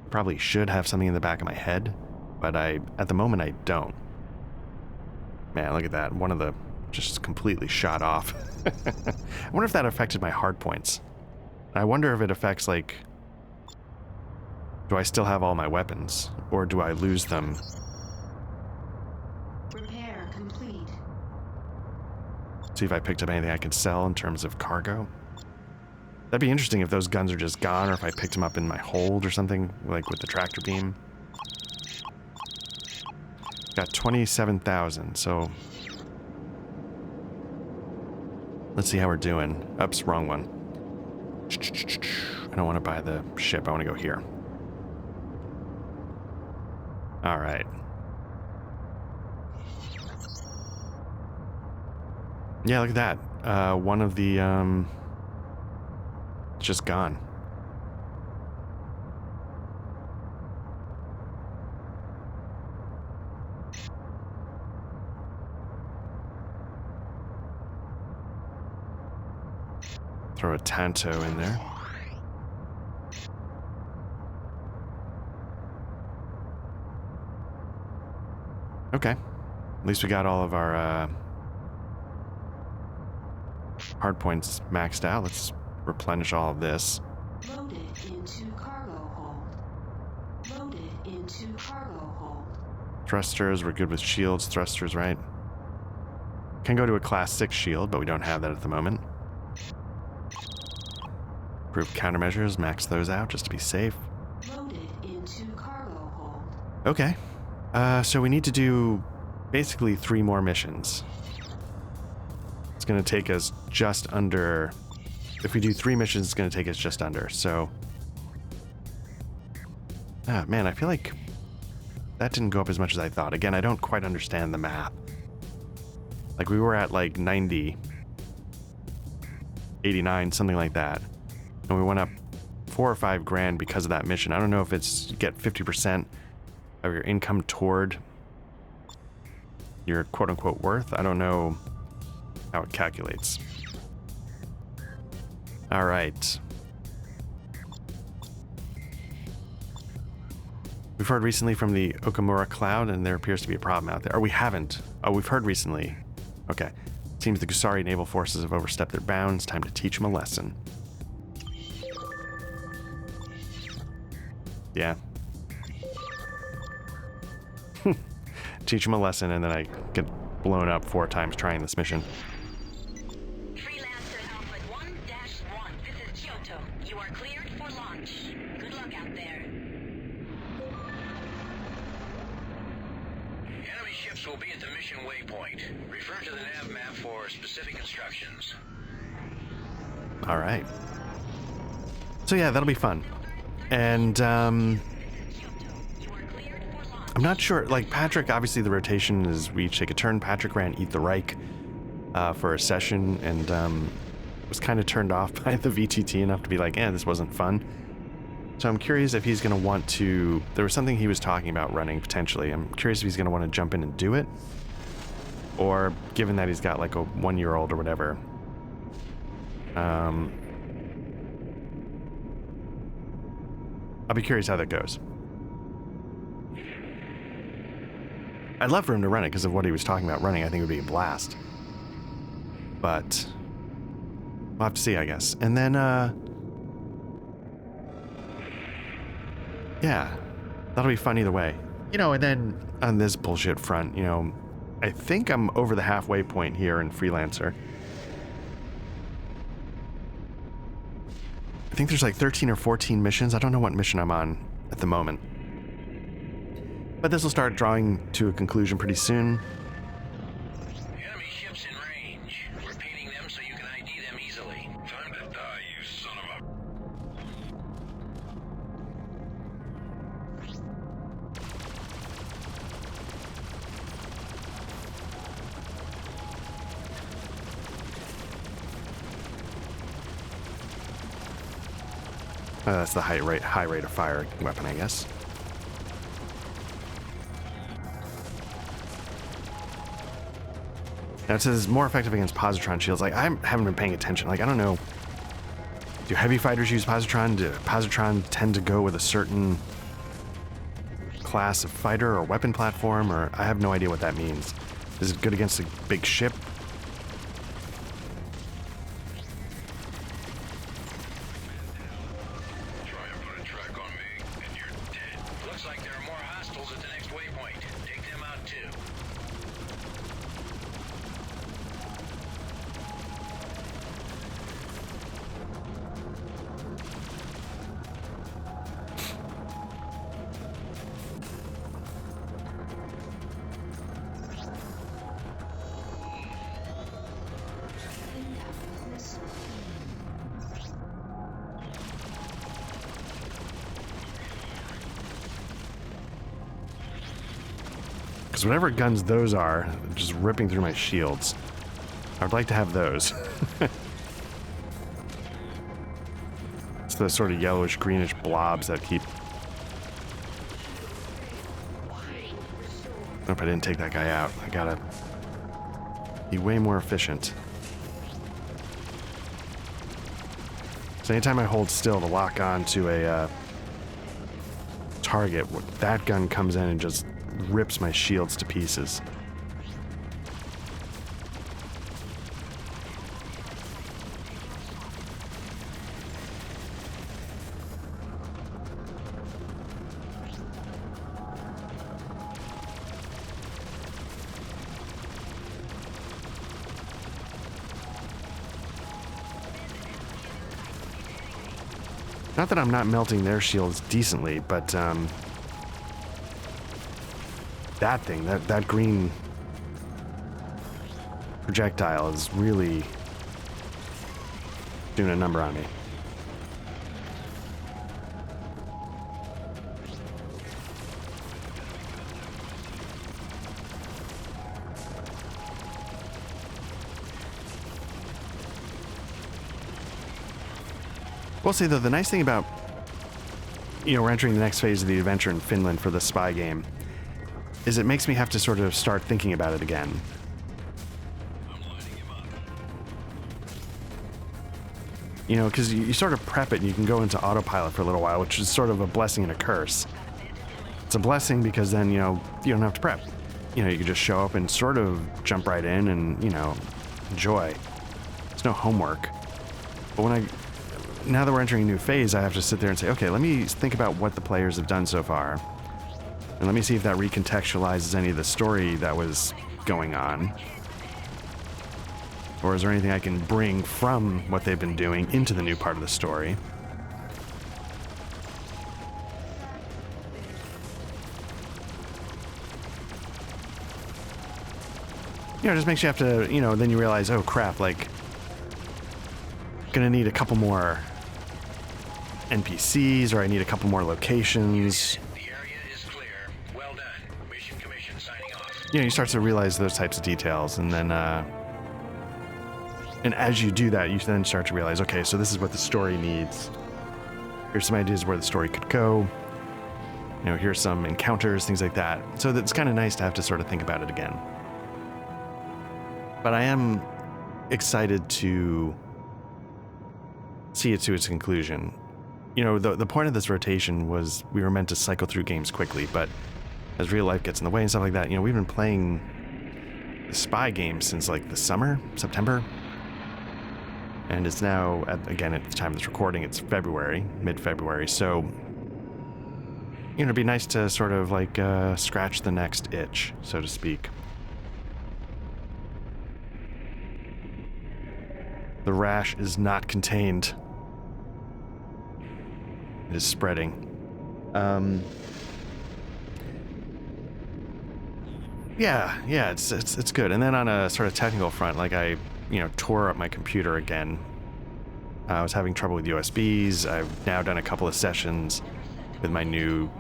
I probably should have something in the back of my head, but at the moment I don't. Man, look at that. One of the just completely shot off. I wonder if that affected my hard points. I wonder if it affects, like, do I still have all my weapons, or do I lose them? Repair complete. See if I picked up anything I can sell in terms of cargo. That'd be interesting if those guns are just gone, or if I picked them up in my hold or something, like with the tractor beam. Got 27,000, so let's see how we're doing. Oops, wrong one. I don't want to buy the ship. I want to go here. All right. Yeah, look at that. One of the, it's just gone. Throw a Tanto in there. Okay. At least we got all of our hard points maxed out. Let's replenish all of this. Loaded into cargo hold. Loaded into cargo hold. Thrusters, we're good with shields. Thrusters, right? Can go to a class 6 shield, but we don't have that at the moment. Improved countermeasures, max those out just to be safe. Loaded into cargo hold. Okay. So we need to do basically 3 more missions. It's going to take us just under... If we do 3 missions, it's going to take us just under, so... Ah, man, I feel like that didn't go up as much as I thought. Again, I don't quite understand the math. Like, we were at, like, 90, 89, something like that. And we went up 4 or 5 grand because of that mission. I don't know if it's you get 50% of your income toward your quote-unquote worth. I don't know how it calculates. All right. We've heard recently from the Okamura Cloud, and there appears to be a problem out there. Or we haven't. Oh, we've heard recently. Okay. Seems the Kusari naval forces have overstepped their bounds. Time to teach them a lesson. Yeah. Teach them a lesson, and then I get blown up 4 times trying this mission. Freelancer Alpha 1-1. This is Kyoto. You are cleared for launch. Good luck out there. Enemy ships will be at the mission waypoint. Refer to the nav map for specific instructions. All right. So yeah, that'll be fun. And I'm not sure, like Patrick, obviously the rotation is we each take a turn. Patrick ran Eat the Reich for a session, and was kind of turned off by the VTT enough to be like, this wasn't fun. So I'm curious if he's going to want to, there was something he was talking about running potentially. I'm curious if he's going to want to jump in and do it, or given that he's got like a 1-year-old or whatever, I'll be curious how that goes. I'd love for him to run it because of what he was talking about running. I think it would be a blast. But we'll have to see, I guess. And then, yeah, that'll be fun either way. You know, and then on this bullshit front, you know, I think I'm over the halfway point here in Freelancer. I think there's like 13 or 14 missions. I don't know what mission I'm on at the moment. But this will start drawing to a conclusion pretty soon. Enemy ships in range. We're painting them so you can ID them easily. Time to die, you son of a... That's the high rate of fire weapon, I guess. Now it says more effective against positron shields. Like, I haven't been paying attention. Like, I don't know. Do heavy fighters use positron? Do positron tend to go with a certain class of fighter or weapon platform? Or I have no idea what that means. Is it good against a big ship? Try and put a track on me, and you're dead. Looks like there are more hostiles at the next waypoint. Take them out too. Because whatever guns those are, just ripping through my shields. I would like to have those. It's the sort of yellowish, greenish blobs that keep... Nope, I didn't take that guy out. I gotta be way more efficient. So anytime I hold still to lock on to a target, that gun comes in and just rips my shields to pieces. Not that I'm not melting their shields decently, but that thing, that green projectile is really doing a number on me. We'll say though, the nice thing about, we're entering the next phase of the adventure in Finland for the spy game, is it makes me have to sort of start thinking about it again. Because you sort of prep it and you can go into autopilot for a little while, which is sort of a blessing and a curse. It's a blessing because then, you don't have to prep. You can just show up and sort of jump right in and, enjoy. There's no homework. But now that we're entering a new phase, I have to sit there and say, okay, let me think about what the players have done so far. And let me see if that recontextualizes any of the story that was going on. Or is there anything I can bring from what they've been doing into the new part of the story? It just makes you have to, then you realize, oh crap, like, gonna need a couple more NPCs, or I need a couple more locations. You start to realize those types of details, and then, and as you do that, you then start to realize, okay, so this is what the story needs. Here's some ideas where the story could go. Here's some encounters, things like that. So it's kind of nice to have to sort of think about it again. But I am excited to see it to its conclusion. The point of this rotation was we were meant to cycle through games quickly, but as real life gets in the way and stuff like that, we've been playing the spy game since like the summer, September. And it's now, again, at the time of this recording, it's February, mid-February. So, it'd be nice to sort of like scratch the next itch, so to speak. The rash is not contained. It is spreading. Yeah, it's good. And then on a sort of technical front, like I, tore up my computer again. I was having trouble with USBs. I've now done a couple of sessions with my new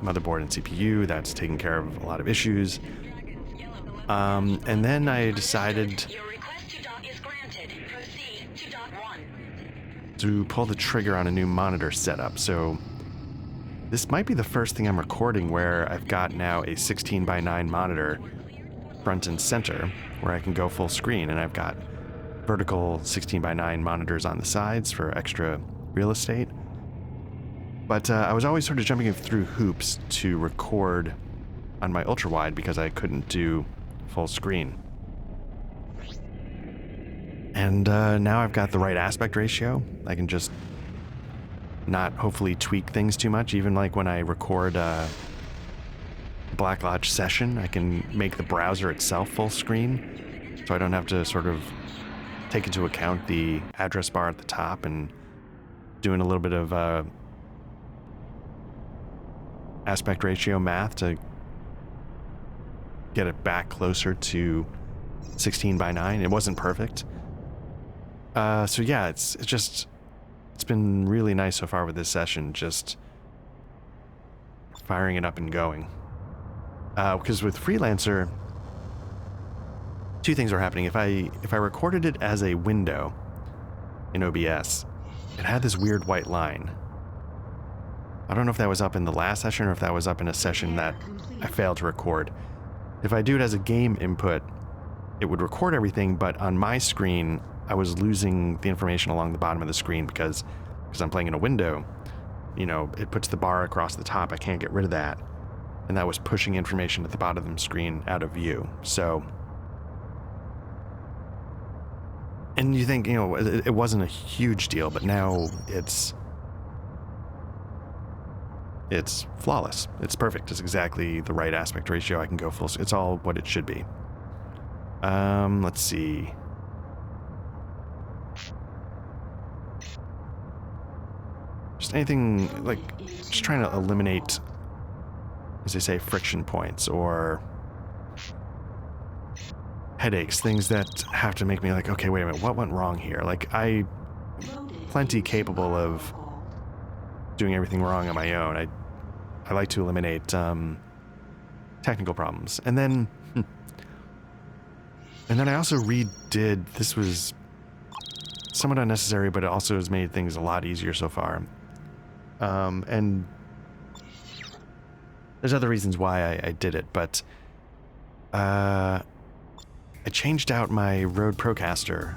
motherboard and CPU. That's taken care of a lot of issues. And then I decided... Your request to dock is granted. Proceed to dock 1. to pull the trigger on a new monitor setup. So this might be the first thing I'm recording where I've got now a 16:9 monitor front and center where I can go full screen, and I've got vertical 16:9 monitors on the sides for extra real estate. But I was always sort of jumping through hoops to record on my ultra wide because I couldn't do full screen. And now I've got the right aspect ratio. I can just not hopefully tweak things too much. Even like when I record a Black Lodge session, I can make the browser itself full screen, so I don't have to sort of take into account the address bar at the top and doing a little bit of aspect ratio math to get it back closer to 16:9. It wasn't perfect. So yeah, it's been really nice so far with this session, just firing it up and going. Because with Freelancer, two things are happening. If I recorded it as a window in OBS, it had this weird white line. I don't know if that was up in the last session or if that was up in a session that I failed to record. If I do it as a game input, it would record everything, but on my screen, I was losing the information along the bottom of the screen because I'm playing in a window. You know, it puts the bar across the top. I can't get rid of that. And that was pushing information at the bottom of the screen out of view. So, and you think, you know, it wasn't a huge deal, but now it's flawless. It's perfect. It's exactly the right aspect ratio. I can go full. It's all what it should be. Let's see. Just anything, like, just trying to eliminate, as they say, friction points or headaches, things that have to make me like, okay, wait a minute, what went wrong here? Like, I'm plenty capable of doing everything wrong on my own. I like to eliminate technical problems. And then I also redid, this was somewhat unnecessary, but it also has made things a lot easier so far. And there's other reasons why I did it, but I changed out my Rode Procaster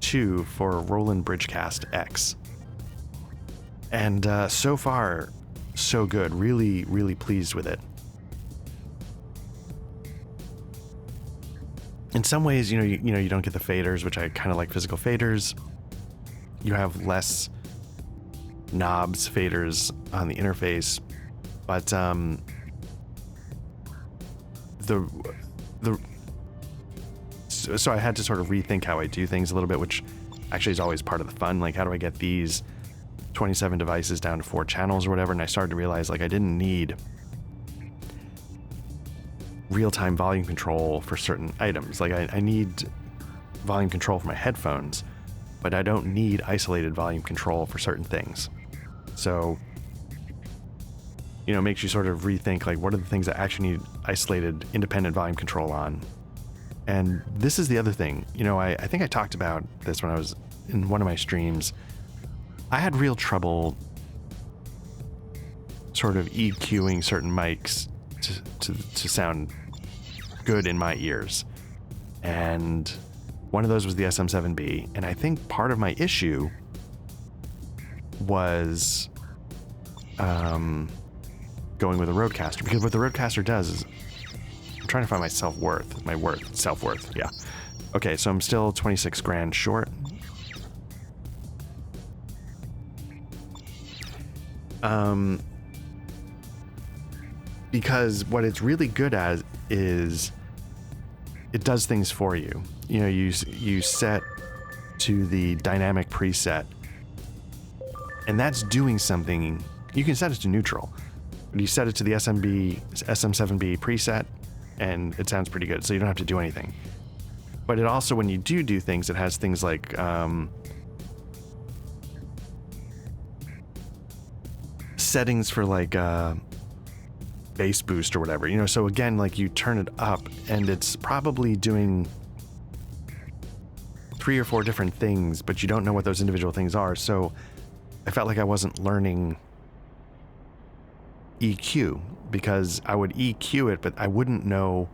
2 for Roland Bridgecast X. And so far, so good. Really, really pleased with it. In some ways, you don't get the faders, which I kind of like physical faders. You have less knobs, faders on the interface, but so I had to sort of rethink how I do things a little bit, which actually is always part of the fun. Like, how do I get these 27 devices down to 4 channels or whatever? And I started to realize, like, I didn't need real-time volume control for certain items. Like, I need volume control for my headphones, but I don't need isolated volume control for certain things. So, it makes you sort of rethink, like, what are the things that actually need isolated, independent volume control on? And this is the other thing. I think I talked about this when I was in one of my streams. I had real trouble sort of EQing certain mics to sound good in my ears. And one of those was the SM7B. And I think part of my issue was going with a Rodecaster, because what the Rodecaster does is, I'm trying to find my self-worth. Yeah. Okay, so I'm still 26 grand short. Because what it's really good at is it does things for you. You set to the dynamic preset, and that's doing something. You can set it to neutral, but you set it to the SM7B preset, and it sounds pretty good, so you don't have to do anything. But it also, when you do things, it has things like settings for like bass boost or whatever, so again, like, you turn it up and it's probably doing 3 or 4 different things, but you don't know what those individual things are. So I felt like I wasn't learning EQ, because I would EQ it, but I wouldn't know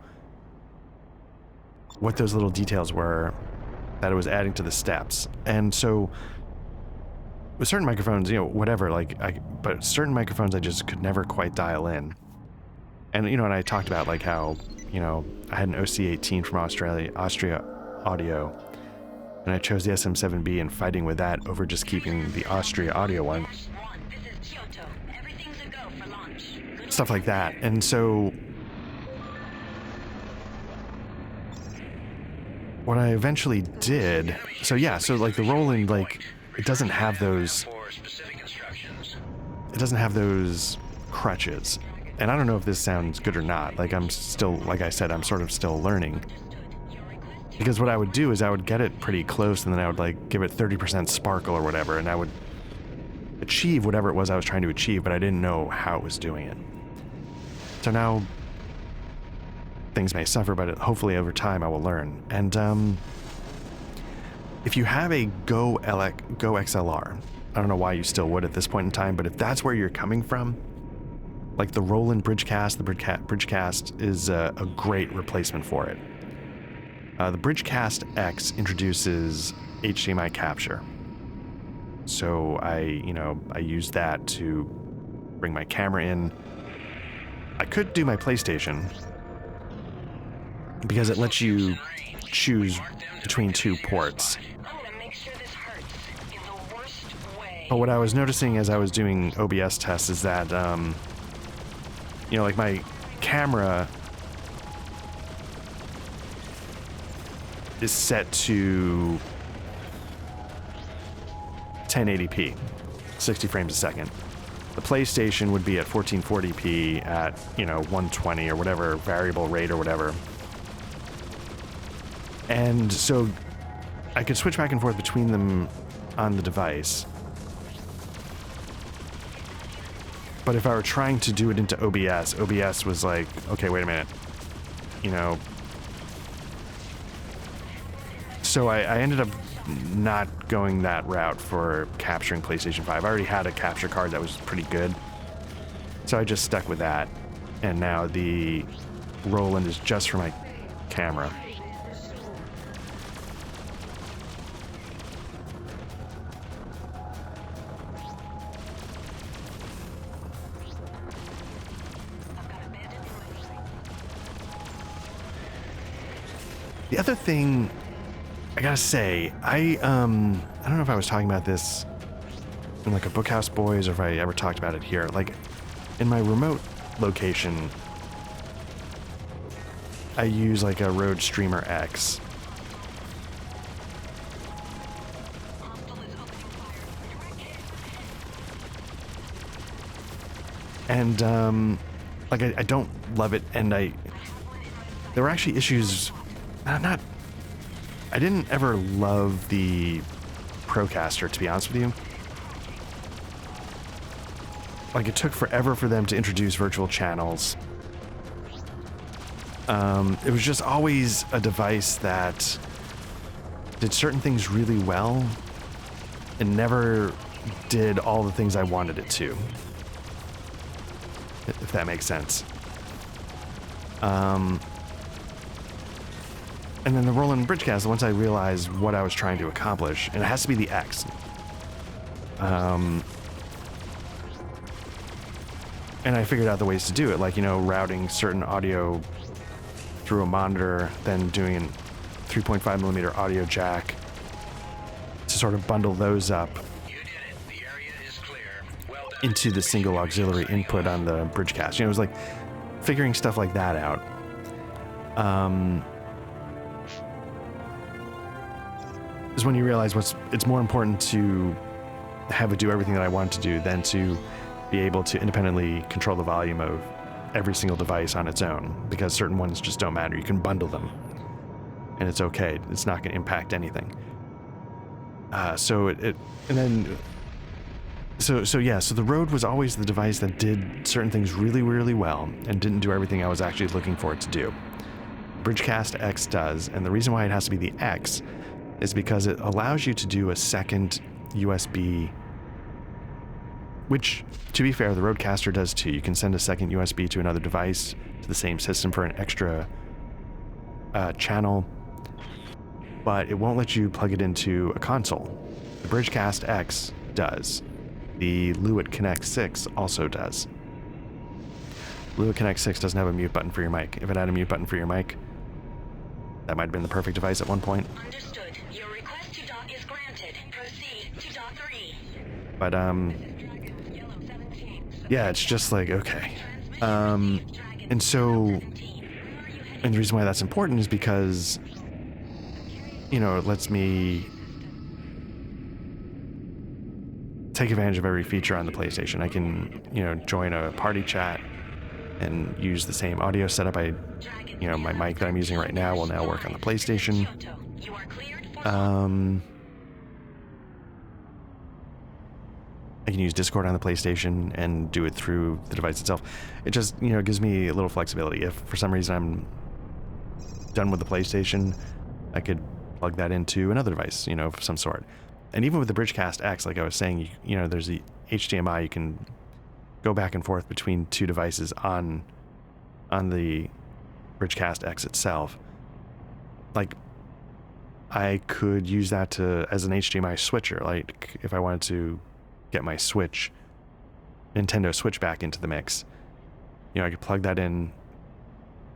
what those little details were that it was adding to the steps. And so with certain microphones, you know, whatever, but certain microphones I just could never quite dial in. And, you know, and I talked about like how, you know, I had an OC18 from Austria Audio, and I chose the SM7B and fighting with that over just keeping the Austria Audio one. Stuff like that. And so what I eventually did, so like the Roland, like, it doesn't have those crutches. And I don't know if this sounds good or not. Like, I'm still, like I said, I'm sort of still learning. Because what I would do is I would get it pretty close, and then I would like give it 30% sparkle or whatever, and I would achieve whatever it was I was trying to achieve, but I didn't know how it was doing it. So now things may suffer, but hopefully over time I will learn. And if you have a Go XLR, I don't know why you still would at this point in time, but if that's where you're coming from, like the Roland Bridgecast, the Bridgecast is a great replacement for it. The Bridgecast X introduces HDMI capture. So I use that to bring my camera in. I could do my PlayStation because it lets you choose between 2 ports. But what I was noticing as I was doing OBS tests is that, you know, like my camera is set to 1080p, 60 frames a second. The PlayStation would be at 1440p at, you know, 120 or whatever, variable rate or whatever. And so I could switch back and forth between them on the device. But if I were trying to do it into OBS was like, okay, wait a minute, you know. So I ended up not going that route for capturing PlayStation 5. I already had a capture card that was pretty good, so I just stuck with that. And now the Roland is just for my camera. The other thing I gotta say, I don't know if I was talking about this in like a Bookhouse Boys or if I ever talked about it here. Like, in my remote location, I use like a Rode Streamer X. And like I don't love it, and there were actually issues. I didn't ever love the Procaster, to be honest with you. Like, it took forever for them to introduce virtual channels. It was just always a device that did certain things really well and never did all the things I wanted it to. If that makes sense. And then the Roland Bridgecast, once I realized what I was trying to accomplish, and it has to be the X. And I figured out the ways to do it, like, you know, routing certain audio through a monitor, then doing a 3.5mm audio jack to sort of bundle those up into the single auxiliary input on the Bridgecast. You know, it was like figuring stuff like that out. Is when you realize it's more important to have it do everything that I want to do than to be able to independently control the volume of every single device on its own, because certain ones just don't matter. You can bundle them and it's okay. It's not going to impact anything. So the Rode was always the device that did certain things really, really well and didn't do everything I was actually looking for it to do. Bridgecast X does, and the reason why it has to be the X is because it allows you to do a second USB, which, to be fair, the Rodecaster does too. You can send a second USB to another device to the same system for an extra channel, but it won't let you plug it into a console. The Bridgecast X does. The Lewitt Connect 6 also does. Lewitt Connect 6 doesn't have a mute button for your mic. If it had a mute button for your mic, that might have been the perfect device at one point. Understood. Your request to dock is granted. Proceed to dock 3. But, yeah, it's just like, okay. And so, and the reason why that's important is because, you know, it lets me take advantage of every feature on the PlayStation. I can, you know, join a party chat and use the same audio setup. You know, my mic that I'm using right now will now work on the PlayStation. I can use Discord on the PlayStation and do it through the device itself. It just, you know, gives me a little flexibility. If for some reason I'm done with the PlayStation, I could plug that into another device, you know, of some sort. And even with the Bridgecast X, like I was saying, you know, there's the HDMI. You can go back and forth between two devices on the Bridgecast X itself. Like, I could use that as an HDMI switcher. Like, if I wanted to get my Nintendo Switch back into the mix, you know, I could plug that in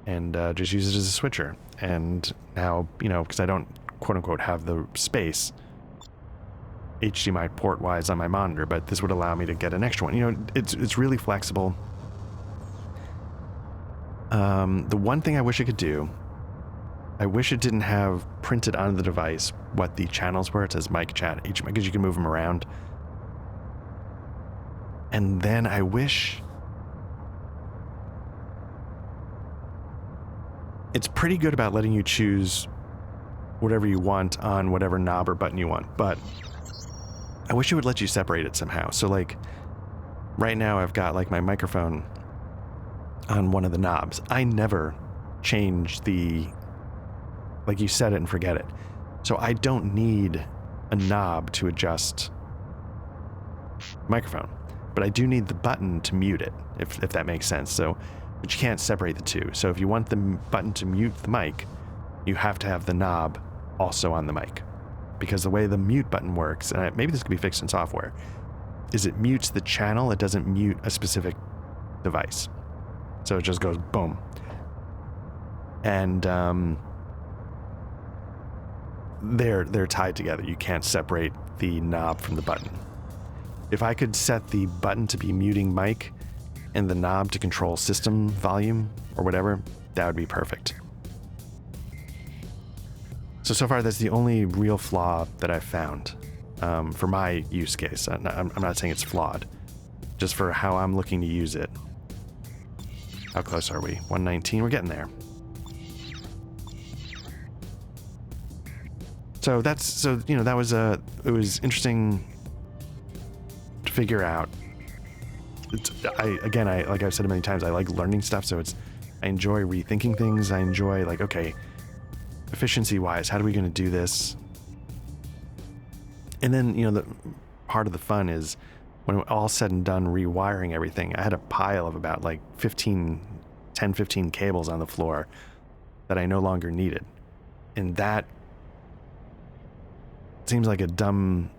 and just use it as a switcher. And now, you know, because I don't quote unquote have the space HDMI port wise on my monitor, but this would allow me to get an extra one. You know, it's really flexible. The one thing I wish it could do, I wish it didn't have printed on the device what the channels were. It says mic, chat, HDMI, because you can move them around. And then I wish it's pretty good about letting you choose whatever you want on whatever knob or button you want, but I wish it would let you separate it somehow. So like right now I've got like my microphone on one of the knobs. I never change like you set it and forget it. So I don't need a knob to adjust the microphone, but I do need the button to mute it, if that makes sense. So, but you can't separate the two. So if you want the button to mute the mic, you have to have the knob also on the mic. Because the way the mute button works, and maybe this could be fixed in software, is it mutes the channel. It doesn't mute a specific device. So it just goes boom. And they're tied together. You can't separate the knob from the button. If I could set the button to be muting mic and the knob to control system volume or whatever, that would be perfect. So far, that's the only real flaw that I've found for my use case. I'm not saying it's flawed, just for how I'm looking to use it. How close are we? 119, we're getting there. So you know, that was it was interesting to figure out. Like I've said many times, I like learning stuff, so I enjoy rethinking things. I enjoy like, okay, efficiency wise, how are we going to do this? And then, you know, the part of the fun is when all said and done rewiring everything. I had a pile of about like 15 cables on the floor that I no longer needed. And that seems like a dumb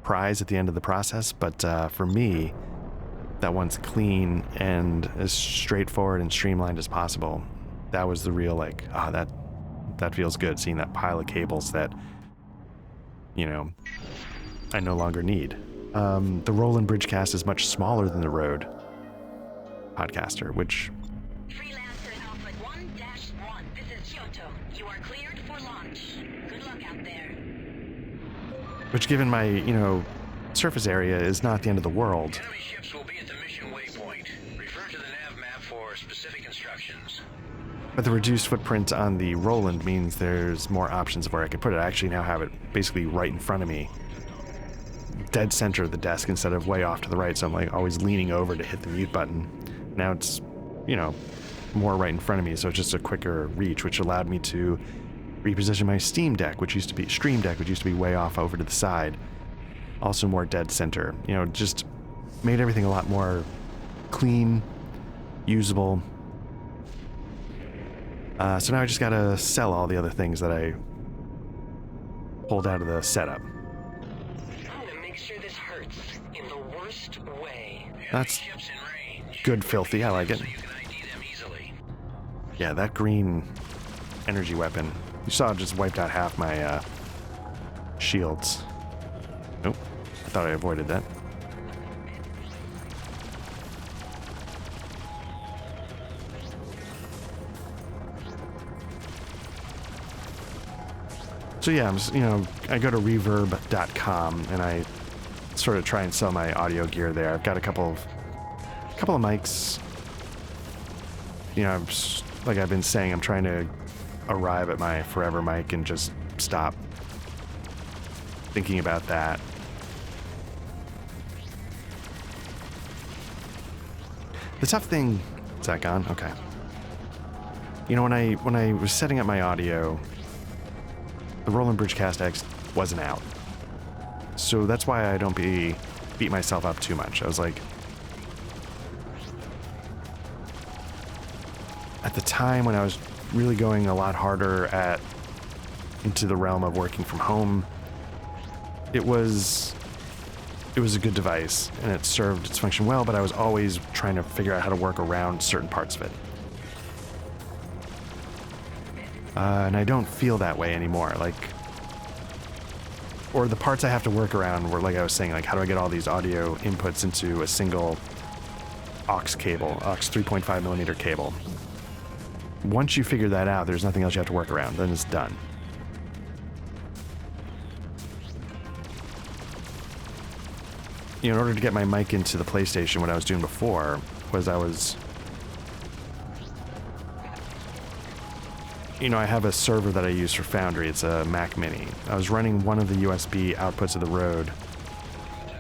prize at the end of the process, but for me, that one's clean and as straightforward and streamlined as possible. That was the real like, that feels good, seeing that pile of cables that, you know, I no longer need. The Roland Bridgecast is much smaller than the Rode Podcaster, which... Freelancer Alpha 1-1. This is Kyoto. You are cleared for launch. Good luck out there. Which, given my, you know, surface area, is not the end of the world. Enemy ships will be at the mission waypoint. Refer to the nav map for specific instructions. But the reduced footprint on the Roland means there's more options of where I could put it. I actually now have it basically right in front of me, dead center of the desk instead of way off to the right, so I'm like always leaning over to hit the mute button. Now it's, you know, more right in front of me, so it's just a quicker reach, which allowed me to Reposition my Stream Deck, which used to be way off over to the side. Also more dead center. You know, just made everything a lot more clean, usable. So now I just gotta sell all the other things that I pulled out of the setup. I'm gonna make sure this hurts in the worst way. That's good filthy, I like it. Yeah, that green energy weapon. You saw it just wiped out half my shields. Nope, I thought I avoided that. So yeah, I go to reverb.com and I sort of try and sell my audio gear there. I've got a couple of mics. You know, like I've been saying, I'm trying to arrive at my forever mic and just stop thinking about that. The tough thing, is that gone? Okay. You know, when I was setting up my audio, the Roland Bridgecast X wasn't out. So that's why I don't beat myself up too much. I was like, at the time when I was really going a lot harder into the realm of working from home, it was a good device and it served its function well, but I was always trying to figure out how to work around certain parts of it. And I don't feel that way anymore. Or the parts I have to work around were, like I was saying, like how do I get all these audio inputs into a single aux 3.5 millimeter cable. Once you figure that out, there's nothing else you have to work around. Then it's done. You know, in order to get my mic into the PlayStation, what I was doing before was I have a server that I use for Foundry. It's a Mac Mini. I was running one of the USB outputs of the Rode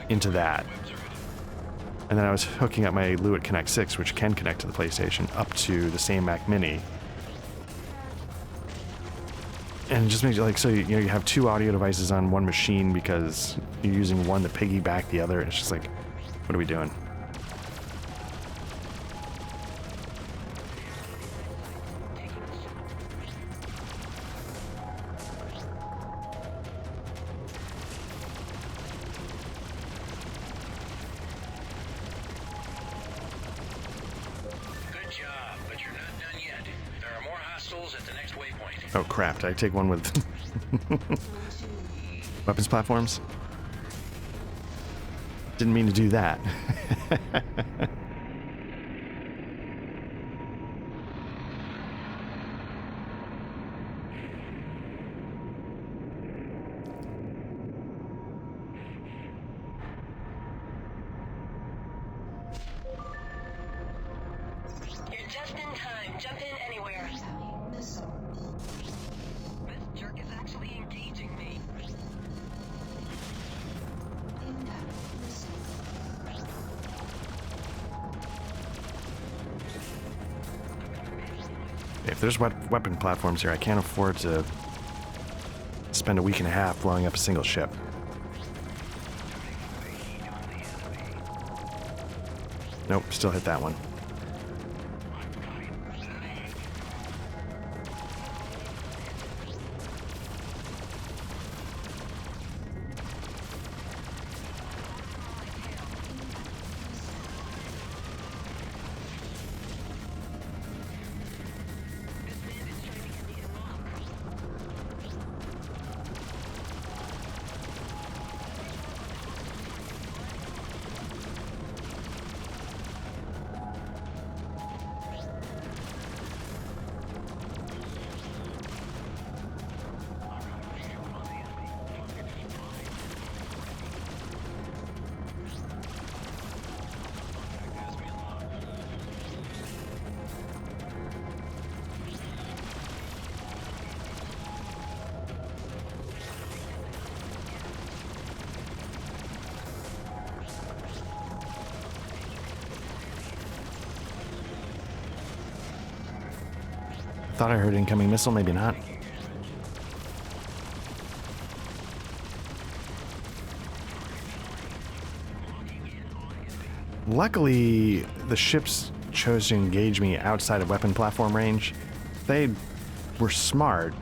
into that. And then I was hooking up my Lewitt Connect 6, which can connect to the PlayStation, up to the same Mac Mini. And it just makes it so you have two audio devices on one machine because you're using one to piggyback the other. It's just like, what are we doing? Oh crap, did I take one with weapons platforms? Didn't mean to do that. You're just in time. Jump in anywhere. This jerk is actually engaging me. If there's weapon platforms here, I can't afford to spend a week and a half blowing up a single ship. Nope, still hit that one. Thought I heard incoming missile, maybe not. Luckily, the ships chose to engage me outside of weapon platform range. If they were smart,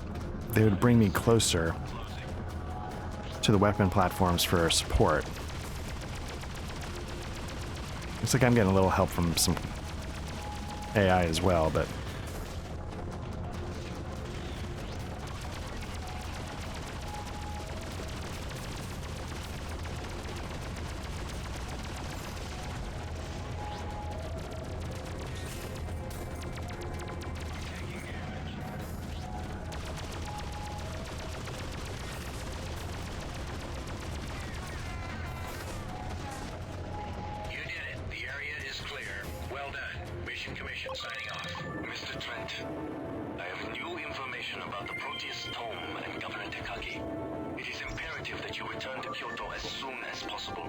they would bring me closer to the weapon platforms for support. Looks like I'm getting a little help from some AI as well, but... You did it. The area is clear. Well done. Mission Commission signing off. Mr. Trent, I have new information about the Proteus Tome and Governor Takagi. It is imperative that you return to Kyoto as soon as possible.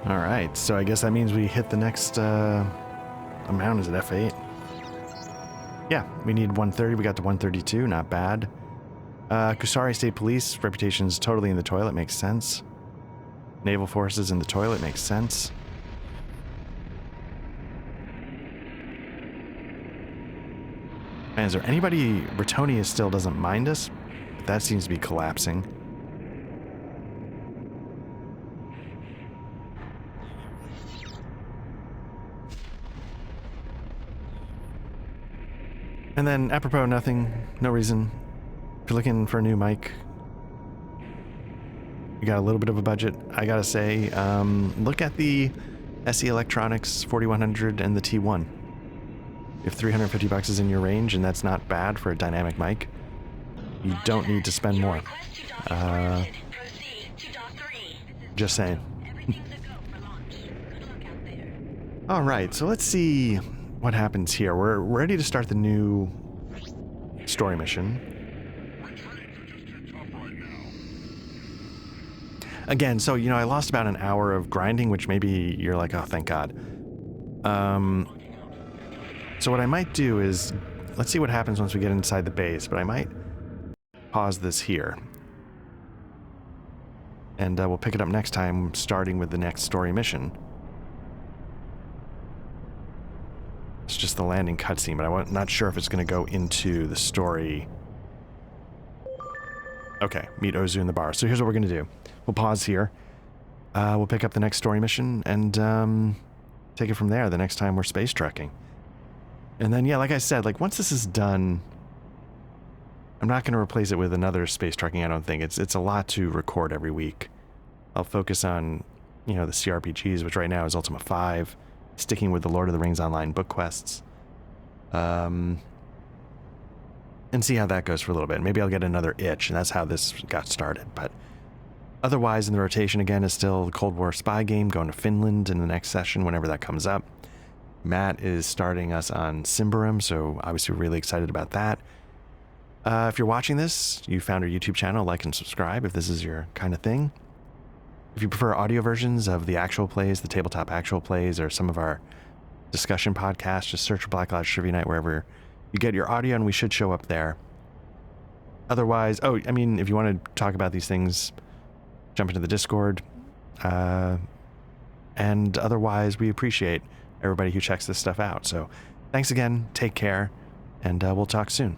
Alright, so I guess that means we hit the next amount. Is it F8? Yeah, we need 130. We got to 132. Not bad. Kusari State Police. Reputation's totally in the toilet. Makes sense. Naval Forces in the toilet. Makes sense. And is there anybody... Bretonia still doesn't mind us? But that seems to be collapsing. And then, apropos nothing, no reason. If you're looking for a new mic, you got a little bit of a budget, I gotta say, look at the SE Electronics 4100 and the T1. If 350 bucks is in your range, and that's not bad for a dynamic mic, you don't need to spend more. Just saying. Alright, so let's see what happens here. We're ready to start the new story mission. Again, so, you know, I lost about an hour of grinding, which maybe you're like, oh, thank God. So what I might do is, let's see what happens once we get inside the base, but I might pause this here. And we'll pick it up next time, starting with the next story mission. It's just the landing cutscene, but I'm not sure if it's going to go into the story. Okay, meet Ozu in the bar. So here's what we're going to do. We'll pause here. We'll pick up the next story mission and take it from there the next time we're space trekking. And then, yeah, like I said, like once this is done, I'm not going to replace it with another space trekking, I don't think. It's a lot to record every week. I'll focus on, you know, the CRPGs, which right now is Ultima 5, sticking with the Lord of the Rings Online book quests. And see how that goes for a little bit. Maybe I'll get another itch, and that's how this got started. But otherwise, in the rotation again is still the Cold War spy game, going to Finland in the next session whenever that comes up. Matt is starting us on Symbaroum, so obviously we're really excited about that. If you're watching this, you found our YouTube channel, like and subscribe if this is your kind of thing. If you prefer audio versions of the actual plays, the tabletop actual plays, or some of our discussion podcasts, just search for Black Lodge Trivia Night wherever you get your audio, and we should show up there. Otherwise, oh, I mean, if you want to talk about these things, jump into the Discord. And otherwise, we appreciate everybody who checks this stuff out. So thanks again, take care, and we'll talk soon.